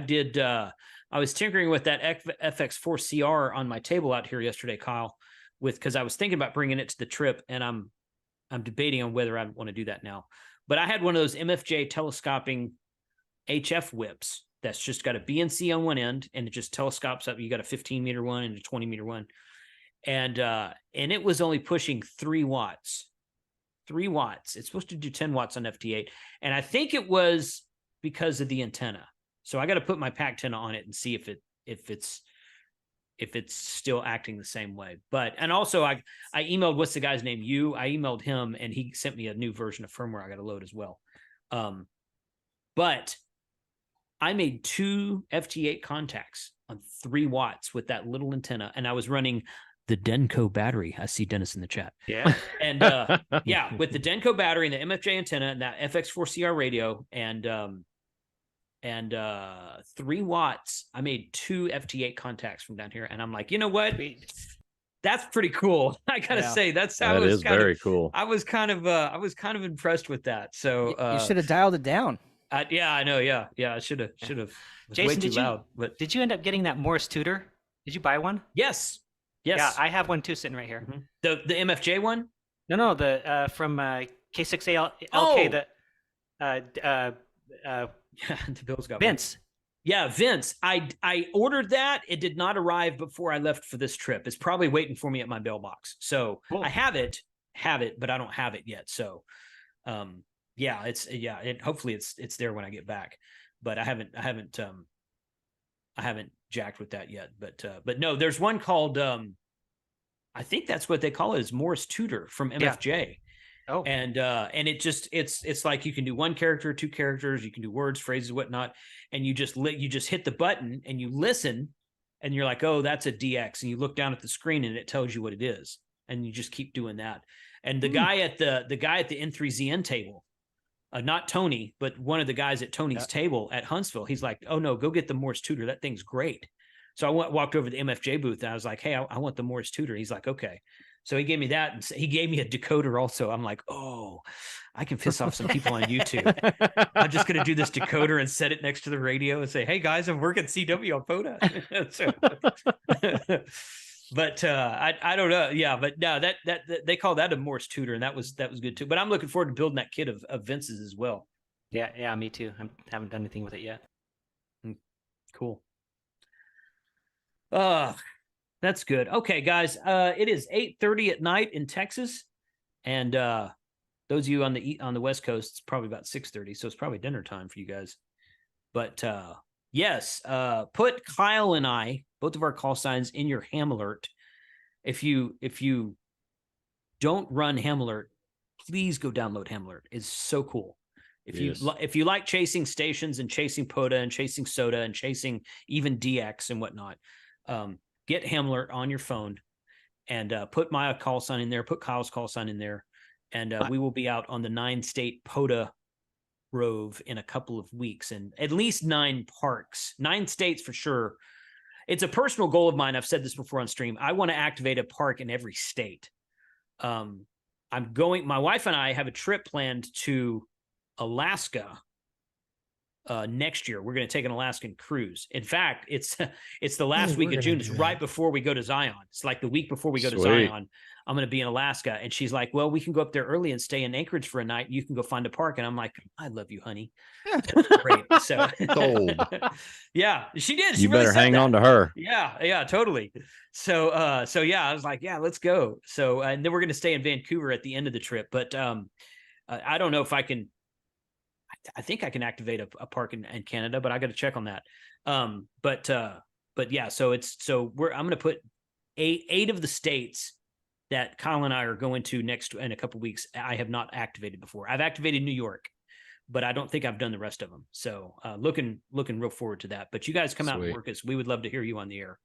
was tinkering with that FX4CR on my table out here yesterday, Kyle, because I was thinking about bringing it to the trip, and I'm debating on whether I want to do that now. But I had one of those MFJ telescoping HF whips that's just got a BNC on one end, and it just telescopes up. You got a 15-meter one and a 20-meter one. and it was only pushing 3 watts. 3 watts. It's supposed to do 10 watts on FT8, and I think it was because of the antenna. So I got to put my pack antenna on it and see if it's still acting the same way. But, and also I emailed, what's the guy's name? I emailed him, and he sent me a new version of firmware I got to load as well. But I made 2 FT8 contacts on 3 watts with that little antenna, and I was running the Denko battery. I see Dennis in the chat. Yeah. And yeah, with the Denko battery and the MFJ antenna and that FX4CR radio and 3 watts, I made 2 FT8 contacts from down here. And I'm like, you know what? That's pretty cool. I gotta say, that is very cool. I was kind of impressed with that. So you should have dialed it down. Yeah, I know. Yeah, I should have. Jason, way too loud. But did you end up getting that Morse tutor? Did you buy one? Yes. Yeah, I have one too, sitting right here. Mm-hmm. The MFJ one? No, the from K6ALK. The Bill's got Vince. One. Yeah, Vince. I ordered that. It did not arrive before I left for this trip. It's probably waiting for me at my mailbox. So cool. I have it, but I don't have it yet. So, hopefully it's there when I get back. But I haven't jacked with that yet. But no, there's one called I think that's what they call it, is Morse Tutor from MFJ. Yeah. Oh, and it just it's like you can do 1 character, 2 characters, you can do words, phrases, whatnot, and you just hit the button and you listen, and you're like, oh, that's a DX, and you look down at the screen and it tells you what it is, and you just keep doing that. And the guy at the N3ZN table, not Tony, but one of the guys at Tony's table at Huntsville, he's like, oh no, go get the Morse Tutor. That thing's great. So I walked over to the MFJ booth and I was like, hey, I want the Morse Tutor. He's like, okay. So he gave me that, and he gave me a decoder also. I'm like, oh, I can piss off some people on YouTube. I'm just going to do this decoder and set it next to the radio and say, hey guys, I'm working CW on POTA. So, but I don't know. Yeah, but no, that they call that a Morse Tutor, and that was good too. But I'm looking forward to building that kit of Vince's as well. Yeah, me too. I haven't done anything with it yet. Cool. That's good. Okay, guys. It is 8:30 at night in Texas, and those of you on the West Coast, it's probably about 6:30, so it's probably dinner time for you guys. But yes, put Kyle and I, both of our call signs, in your ham alert. If you don't run ham alert, please go download ham alert. It's so cool. If you like chasing stations and chasing POTA and chasing SOTA and chasing even DX and whatnot, get ham alert on your phone, and put my call sign in there, put Kyle's call sign in there, and we will be out on the 9-state POTA Rove in a couple of weeks, and at least 9 parks, 9 states for sure. It's a personal goal of mine. I've said this before on stream. I want to activate a park in every state. My wife and I have a trip planned to Alaska next year. We're going to take an Alaskan cruise. In fact, it's the last week of June. It's right before we go to Zion. It's like the week before we go to Zion. I'm going to be in Alaska. And she's like, well, we can go up there early and stay in Anchorage for a night. You can go find a park. And I'm like, I love you, honey. Great. So yeah, she did. She you better hang on to her. Yeah, totally. So yeah, I was like, yeah, let's go. So, and then we're going to stay in Vancouver at the end of the trip. But I don't know if I can. I think I can activate a park in Canada, but I got to check on that. But yeah, I'm going to put eight of the states that Kyle and I are going to next in a couple of weeks. I have not activated before. I've activated New York, but I don't think I've done the rest of them. So looking real forward to that. But you guys come out and work us. We would love to hear you on the air.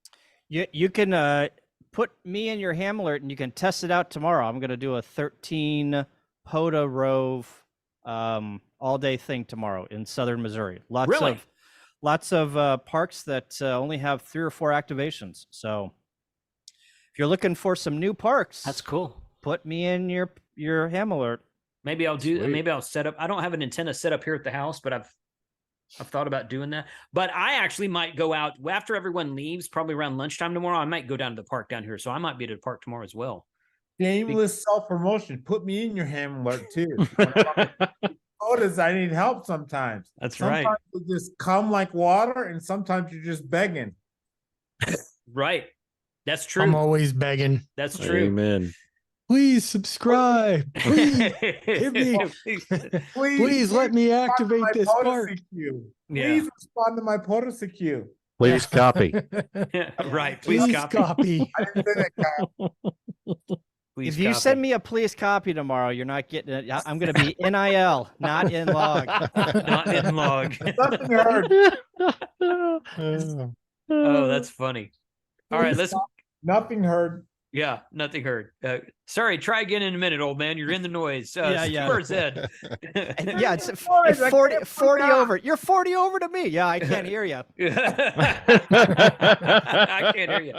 You can put me in your ham alert and you can test it out tomorrow. I'm going to do a 13 POTA Rove all day thing tomorrow in southern Missouri. Lots of parks that only have 3 or 4 activations. So if you're looking for some new parks, that's cool. Put me in your ham alert. Maybe I'll set up. I don't have an antenna set up here at the house, but I've thought about doing that. But I actually might go out after everyone leaves, probably around lunchtime tomorrow. I might go down to the park down here. So I might be at the park tomorrow as well. Shameless self-promotion. Put me in your ham alert too. Notice I need help sometimes. Sometimes you just come like water, and sometimes you're just begging. Right. That's true. I'm always begging. That's true. Amen. Please subscribe. Please hit me. Please let me activate this part. Please respond to my policy queue. Please copy. Right. Please copy. I didn't say that, Kyle. If you send me a please copy tomorrow, you're not getting it. I'm going to be NIL, not in log. Not in log. Nothing heard. Oh, that's funny. All right, let's. Nothing heard. Yeah, nothing heard. Sorry, try again in a minute, old man. You're in the noise. Yeah. Where's Ed? Yeah, it's 40 over. You're 40 over to me. Yeah, I can't hear you. I can't hear you.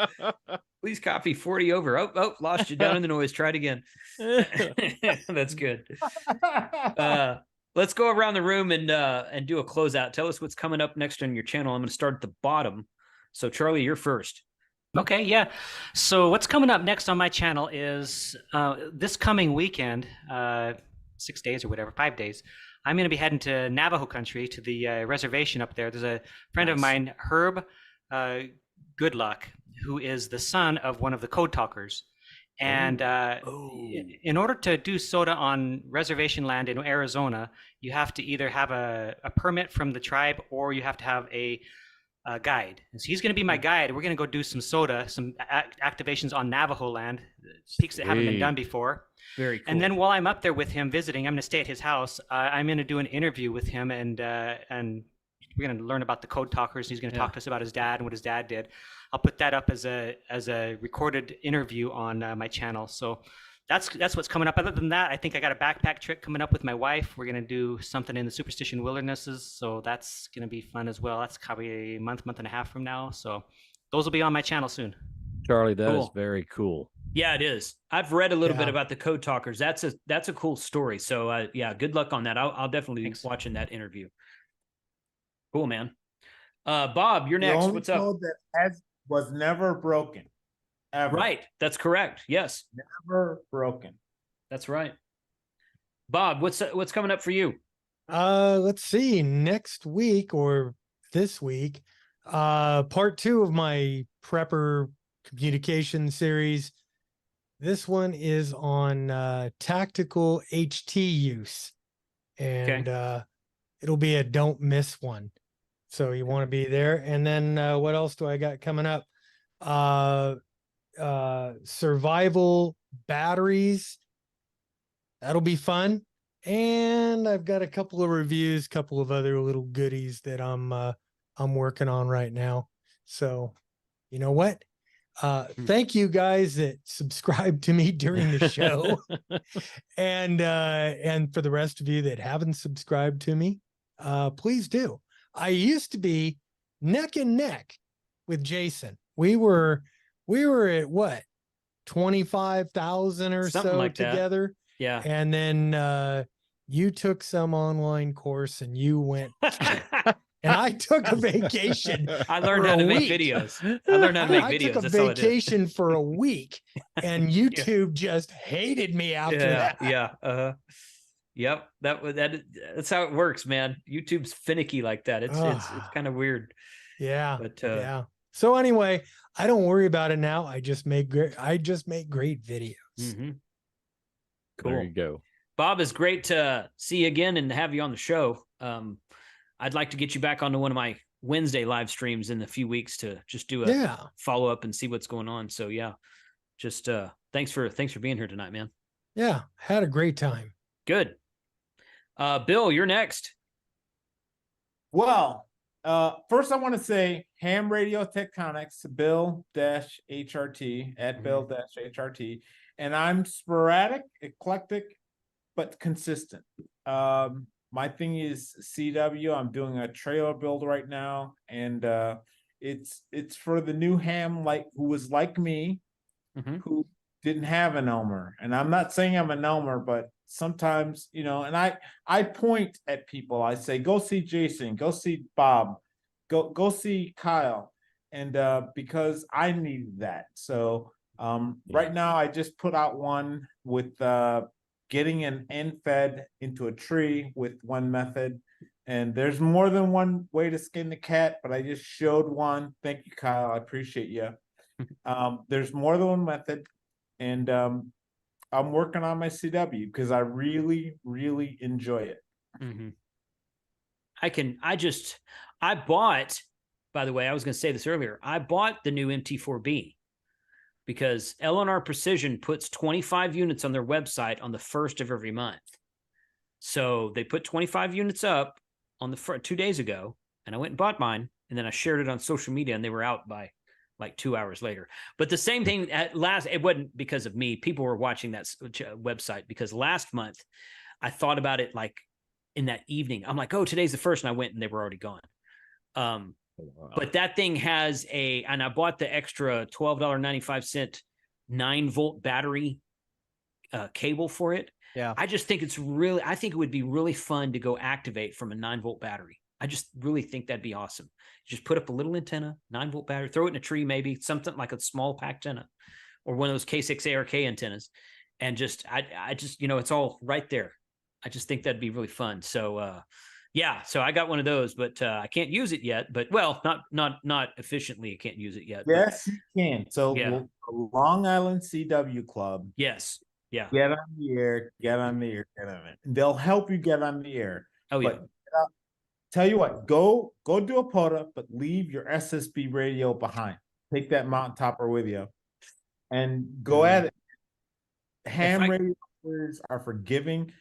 Please copy 40 over. Oh, lost you down in the noise. Try it again. That's good. Let's go around the room and do a closeout. Tell us what's coming up next on your channel. I'm going to start at the bottom. So, Charlie, you're first. Okay, yeah. So what's coming up next on my channel is this coming weekend, 6 days or whatever, 5 days, I'm going to be heading to Navajo country, to the reservation up there. There's a friend of mine, Herb Goodluck, who is the son of one of the code talkers. And in order to do soda on reservation land in Arizona, you have to either have a permit from the tribe or you have to have a guide. And so he's going to be my guide. We're going to go do some soda, some activations on Navajo land, peaks that haven't been done before. Very cool. And then while I'm up there with him visiting, I'm going to stay at his house. I'm going to do an interview with him, and we're going to learn about the code talkers. He's going to talk to us about his dad and what his dad did. I'll put that up as a recorded interview on my channel. So that's what's coming up. Other than that, I think I got a backpack trip coming up with my wife. We're going to do something in the Superstition Wildernesses. So that's going to be fun as well. That's probably a month and a half from now. So those will be on my channel soon. Charlie, that is very cool. Yeah, it is. I've read a little bit about the code talkers. That's a cool story. So good luck on that. I'll definitely be watching that interview. Cool, man. Bob, you're next. What's up? That was never broken. Ever. Right. That's correct. Yes. Never broken. That's right. Bob, what's coming up for you? Let's see. Next week or this week, part 2 of my prepper communication series. This one is on tactical HT use, and it'll be a don't miss one. So you want to be there. And then what else do I got coming up? Survival batteries. That'll be fun. And I've got a couple of reviews, couple of other little goodies that I'm working on right now. So you know what? Thank you guys that subscribed to me during the show. And for the rest of you that haven't subscribed to me, please do. I used to be neck and neck with Jason. We were at what, 25,000 or something so like together. That. Yeah. And then you took some online course and you went and I took a vacation. I learned how to make videos. I learned how to make videos. I took a vacation for a week and YouTube just hated me after that. Yeah. Yep. That's how it works, man. YouTube's finicky like that. It's kind of weird. Yeah. But yeah. So anyway, I don't worry about it now. I just make great videos. Mm-hmm. Cool. There you go. Bob, it's great to see you again and have you on the show. I'd like to get you back onto one of my Wednesday live streams in a few weeks to just do a follow up and see what's going on. So just thanks for being here tonight, man. Yeah, had a great time. Good. Bill, you're next. Well, first I want to say Ham Radio Tectonics, Bill-HRT at Bill-HRT, and I'm sporadic, eclectic, but consistent. My thing is CW. I'm doing a trailer build right now, and it's for the new ham who was like me, who didn't have an Elmer. And I'm not saying I'm an Elmer, but sometimes, and I point at people. I say, go see Jason, go see Bob, go see Kyle, and because I need that. So right now I just put out one with getting an end fed into a tree with one method, and there's more than one way to skin the cat, but I just showed one. Thank you, Kyle. I appreciate you. There's more than one method, and I'm working on my CW because I really, really enjoy it. Mm-hmm. I bought, by the way, I was going to say this earlier. I bought the new MT4B because L&R Precision puts 25 units on their website on the 1st of every month. So they put 25 units up on the 2 days ago, and I went and bought mine, and then I shared it on social media, and they were out by like 2 hours later. But the same thing at last, it wasn't because of me. People were watching that website because last month I thought about it like in that evening. I'm like, oh, today's the 1st, and I went and they were already gone. But that thing has and I bought the extra $12.95 9-volt battery cable for it. Yeah. I just think I think it would be really fun to go activate from a 9-volt battery. I just really think that'd be awesome. Just put up a little antenna, 9-volt battery, throw it in a tree, maybe something like a small pack antenna or one of those K6 ARK antennas. And I just, it's all right there. I just think that'd be really fun. So, yeah, so I got one of those, but I can't use it yet. But not efficiently. I can't use it yet. Yes, you can. So yeah. Long Island CW Club. Yes. Yeah. Get on the air. Get on the air. Get on it. They'll help you get on the air. Oh yeah. But, tell you what, go do a POTA, but leave your SSB radio behind. Take that mountain topper with you, and go at it. Ham radios are forgiving.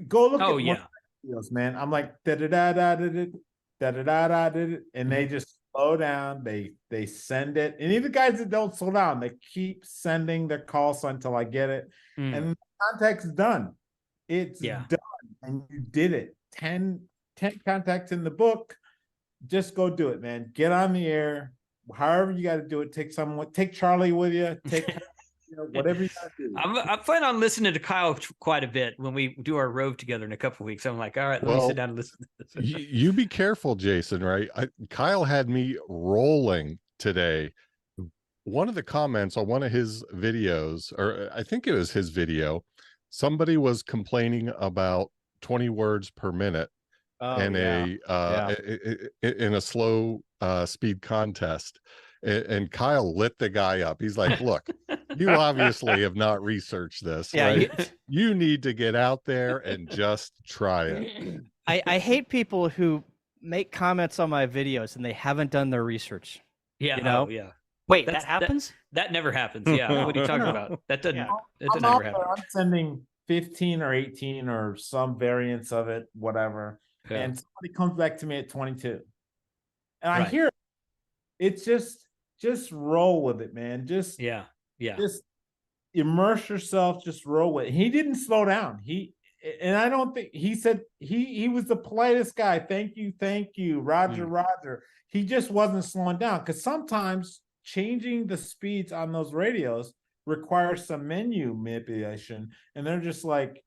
Go look at yeah. videos, man. I'm like da da da da da da da da da da, and they just slow down. They send it, and even guys that don't slow down, they keep sending their calls until I get it, and the contact's done. It's done, and you did it. 10 contacts in the book. Just go do it, man. Get on the air. However you got to do it. Take Charlie with you. Take whatever you got to do. I plan on listening to Kyle quite a bit when we do our Rove together in a couple of weeks. I'm like, all right, let me sit down and listen to this. You be careful, Jason, right? Kyle had me rolling today. One of the comments on one of his videos, or I think it was his video, somebody was complaining about 20 words per minute in a slow speed contest, and Kyle lit the guy up. He's like, look, you obviously have not researched this, right? You need to get out there and just try it. I hate people who make comments on my videos and they haven't done their research. Yeah. Wait, that happens? That never happens. Yeah. What are you talking about? That doesn't I'm never happen. I'm sending 15 or 18 or some variants of it, whatever. Yeah. And somebody comes back to me at 22. And I hear it. It's just roll with it, man. Just immerse yourself, just roll with it. He didn't slow down. I don't think he said he was the politest guy. Thank you, Roger. He just wasn't slowing down, because sometimes changing the speeds on those radios requires some menu manipulation, and they're just like,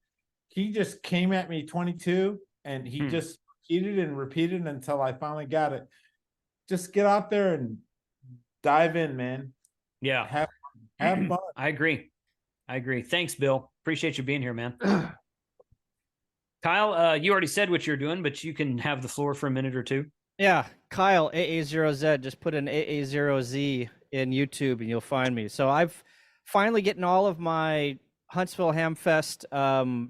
he just came at me 22, and he just repeated until I finally got it. Just get out there and dive in, man. Yeah, have fun. I agree. Thanks, Bill. Appreciate you being here, man. Kyle, you already said what you're doing, but you can have the floor for a minute or two. Yeah, Kyle AA0Z. Just put an AA0Z in YouTube, and you'll find me. So I've finally getting all of my Huntsville Hamfest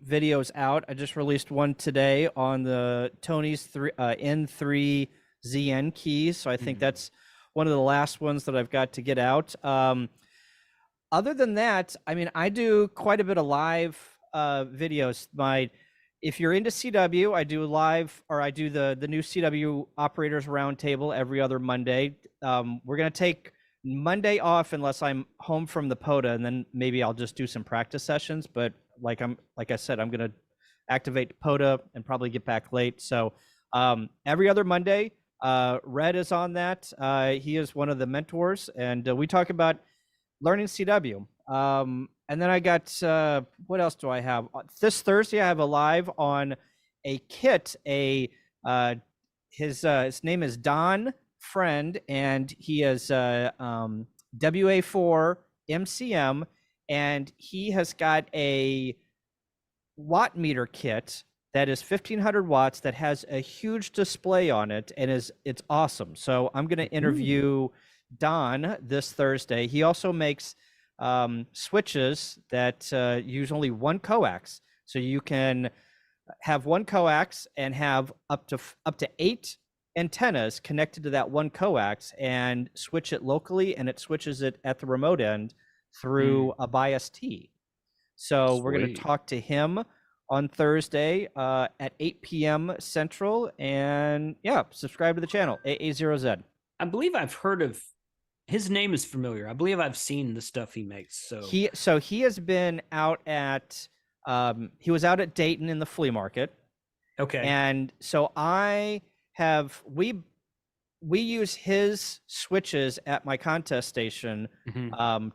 videos out. I just released one today on the Tony's N3 ZN keys. So I think that's one of the last ones that I've got to get out. Other than that, I mean, I do quite a bit of live videos. If you're into CW, I do live, or I do the new CW Operators Roundtable every other Monday. We're going to take Monday off unless I'm home from the POTA, and then maybe I'll just do some practice sessions. But like I said, I'm going to activate POTA and probably get back late. So every other Monday, Red is on that. He is one of the mentors, and we talk about learning CW. And then I got, what else do I have? This Thursday, I have a live on a kit. His name is Don Friend, and he is WA4 MCM, and he has got a watt meter kit that is 1500 watts that has a huge display on it, and it's awesome. So I'm going to interview Don this Thursday. He also makes switches that use only one coax, so you can have one coax and have up to 8 antennas connected to that one coax and switch it locally, and it switches it at the remote end through a bias T. So we're going to talk to him on Thursday at 8 p.m. Central, and yeah, subscribe to the channel, AA0Z. I believe I've heard of his name is familiar. I believe I've seen the stuff he makes. So he has been out at he was out at Dayton in the flea market. Okay. And so we use his switches at my contest station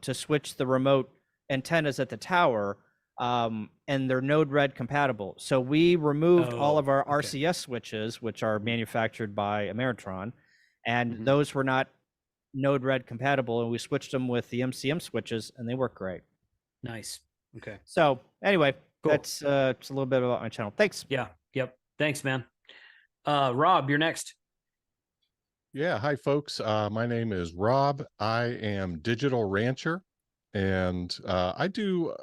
to switch the remote antennas at the tower, and they're Node Red compatible. So we removed all of our RCS switches, which are manufactured by Ameritron, and those were not Node Red compatible, and we switched them with the MCM switches, and they work great. Nice. Okay. So anyway, cool. That's it's a little bit about my channel. Thanks. Yeah. Yep. Thanks, man. Rob, you're next. Yeah. Hi, folks. My name is Rob. I am Digital Rancher, and I do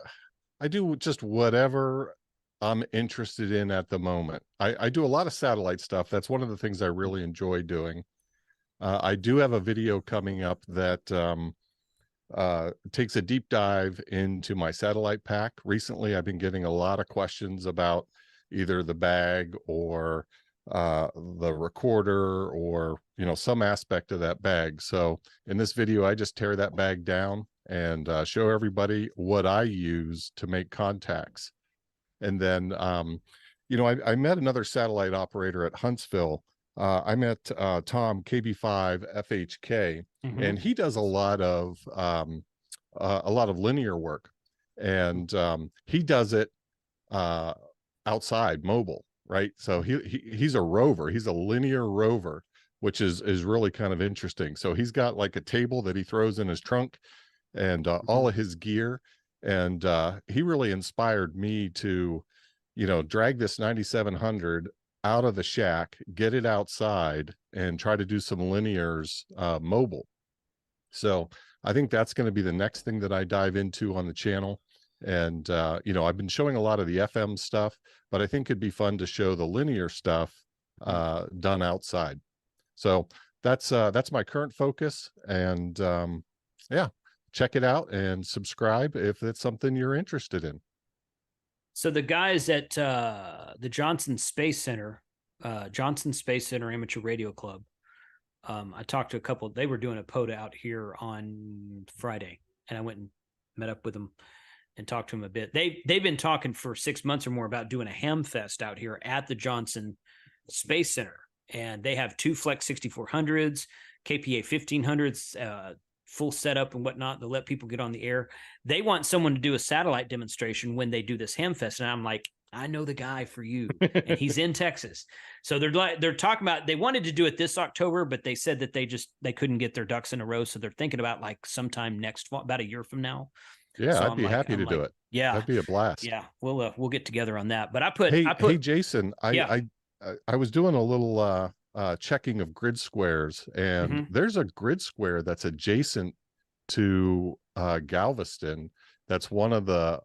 just whatever I'm interested in at the moment. I do a lot of satellite stuff. That's one of the things I really enjoy doing. I do have a video coming up that takes a deep dive into my satellite pack. Recently, I've been getting a lot of questions about either the bag or the recorder, or some aspect of that bag. So in this video, I just tear that bag down and show everybody what I use to make contacts. And then I met another satellite operator at Huntsville. I met Tom KB5 FHK, and he does a lot of linear work, and he does it outside, mobile, right? So he's a rover. He's a linear rover, which is really kind of interesting. So he's got like a table that he throws in his trunk, and all of his gear, and he really inspired me to, drag this 9700 out of the shack, get it outside, and try to do some linears mobile. So I think that's going to be the next thing that I dive into on the channel. And I've been showing a lot of the FM stuff, but I think it'd be fun to show the linear stuff done outside. So that's my current focus. And yeah, check it out and subscribe if it's something you're interested in. So the guys at the Johnson Space Center Amateur Radio Club, I talked to a couple. They were doing a POTA out here on Friday, and I went and met up with them and talked to them a bit. They've been talking for 6 months or more about doing a ham fest out here at the Johnson Space Center, and they have 2 Flex 6400s, KPA 1500s, full setup and whatnot to let people get on the air. They want someone to do a satellite demonstration when they do this ham fest, and I'm like, I know the guy for you, and he's in Texas. So they're talking about, they wanted to do it this October, but they said that they couldn't get their ducks in a row, so they're thinking about like sometime next fall, about a year from now. Yeah, so I'd be happy to do it. Yeah, that'd be a blast. Yeah, we'll get together on that. But Hey, Jason, I was doing a little checking of grid squares, and there's a grid square that's adjacent to Galveston. That's one of the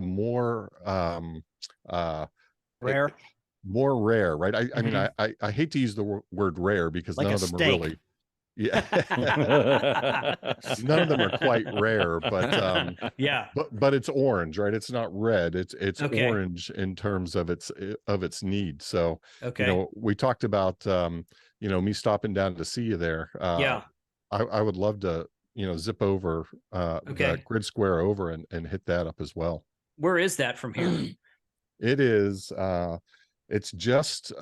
more rare, right? I mean, I hate to use the word rare because like none of them are really. Yeah, none of them are quite rare, but yeah, but it's orange, right? It's not red. It's orange in terms of its need. So we talked about me stopping down to see you there. Yeah, I would love to zip over the grid square over and hit that up as well. Where is that from here? It is it's just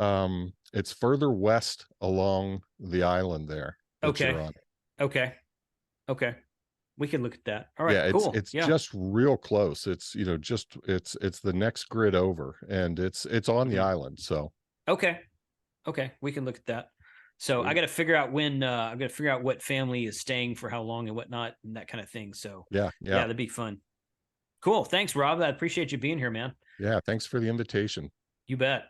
it's further west along the island there. Okay. We can look at that. All right. Yeah, cool. It's just real close. It's it's the next grid over, and it's on the island. So okay, we can look at that. So I got to figure out when I've got to figure out what family is staying for how long and whatnot and that kind of thing. So yeah, that'd be fun. Cool. Thanks, Rob. I appreciate you being here, man. Yeah, thanks for the invitation. You bet.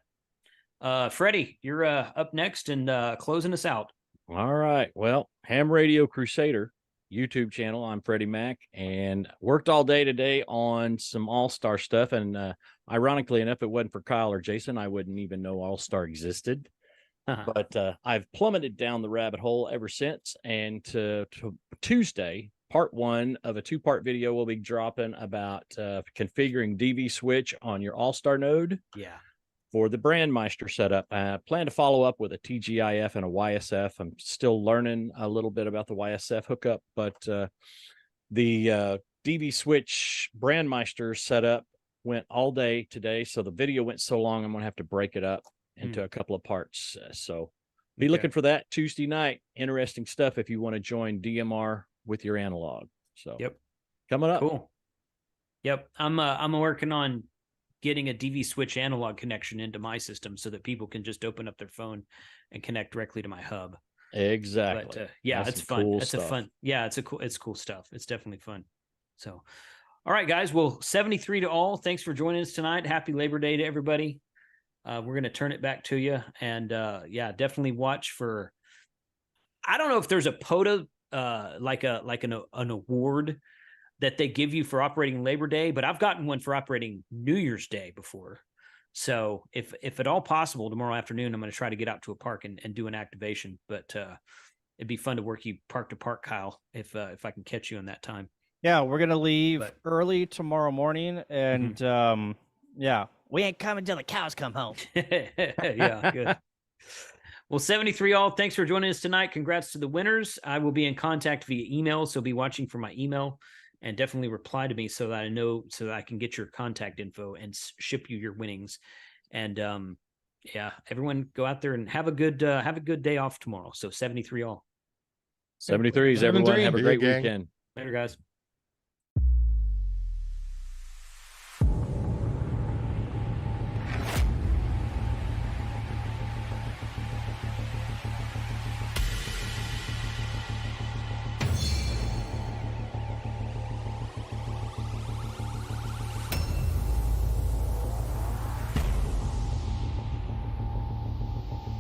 Freddie, you're up next and closing us out. All right. Well, Ham Radio Crusader YouTube channel. I'm Freddie Mac, and worked all day today on some All-Star stuff. And ironically enough, it wasn't for Kyle or Jason, I wouldn't even know All-Star existed. But I've plummeted down the rabbit hole ever since. And to Tuesday, part 1 of a 2-part video will be dropping about configuring DV switch on your All-Star node. Yeah. For the Brandmeister setup. I plan to follow up with a TGIF and a YSF. I'm still learning a little bit about the YSF hookup, but the DV switch Brandmeister setup went all day today. So the video went so long, I'm going to have to break it up into a couple of parts. So be looking for that Tuesday night. Interesting stuff if you want to join DMR with your analog. So coming up. Cool. Yep. I'm working on getting a DV switch analog connection into my system so that people can just open up their phone and connect directly to my hub. Exactly. But yeah, That's it's fun. cool It's stuff. a fun. Yeah, it's cool stuff. It's definitely fun. So, all right, guys. Well, 73 to all. Thanks for joining us tonight. Happy Labor Day to everybody. We're going to turn it back to you. And yeah, definitely watch for, I don't know if there's a POTA, like an award that they give you for operating Labor Day, but I've gotten one for operating New Year's Day before. So if at all possible, tomorrow afternoon, I'm going to try to get out to a park and do an activation, but it'd be fun to work you park to park, Kyle, if I can catch you in that time. Yeah, we're going to leave early tomorrow morning, and yeah, we ain't coming till the cows come home. Yeah, good. Well, 73 all, thanks for joining us tonight. Congrats to the winners. I will be in contact via email, so be watching for my email. And definitely reply to me so that I know, so that I can get your contact info and ship you your winnings. And yeah, everyone go out there and have a good day off tomorrow. So 73 all. 73s, everyone. Have a great weekend. Later, guys.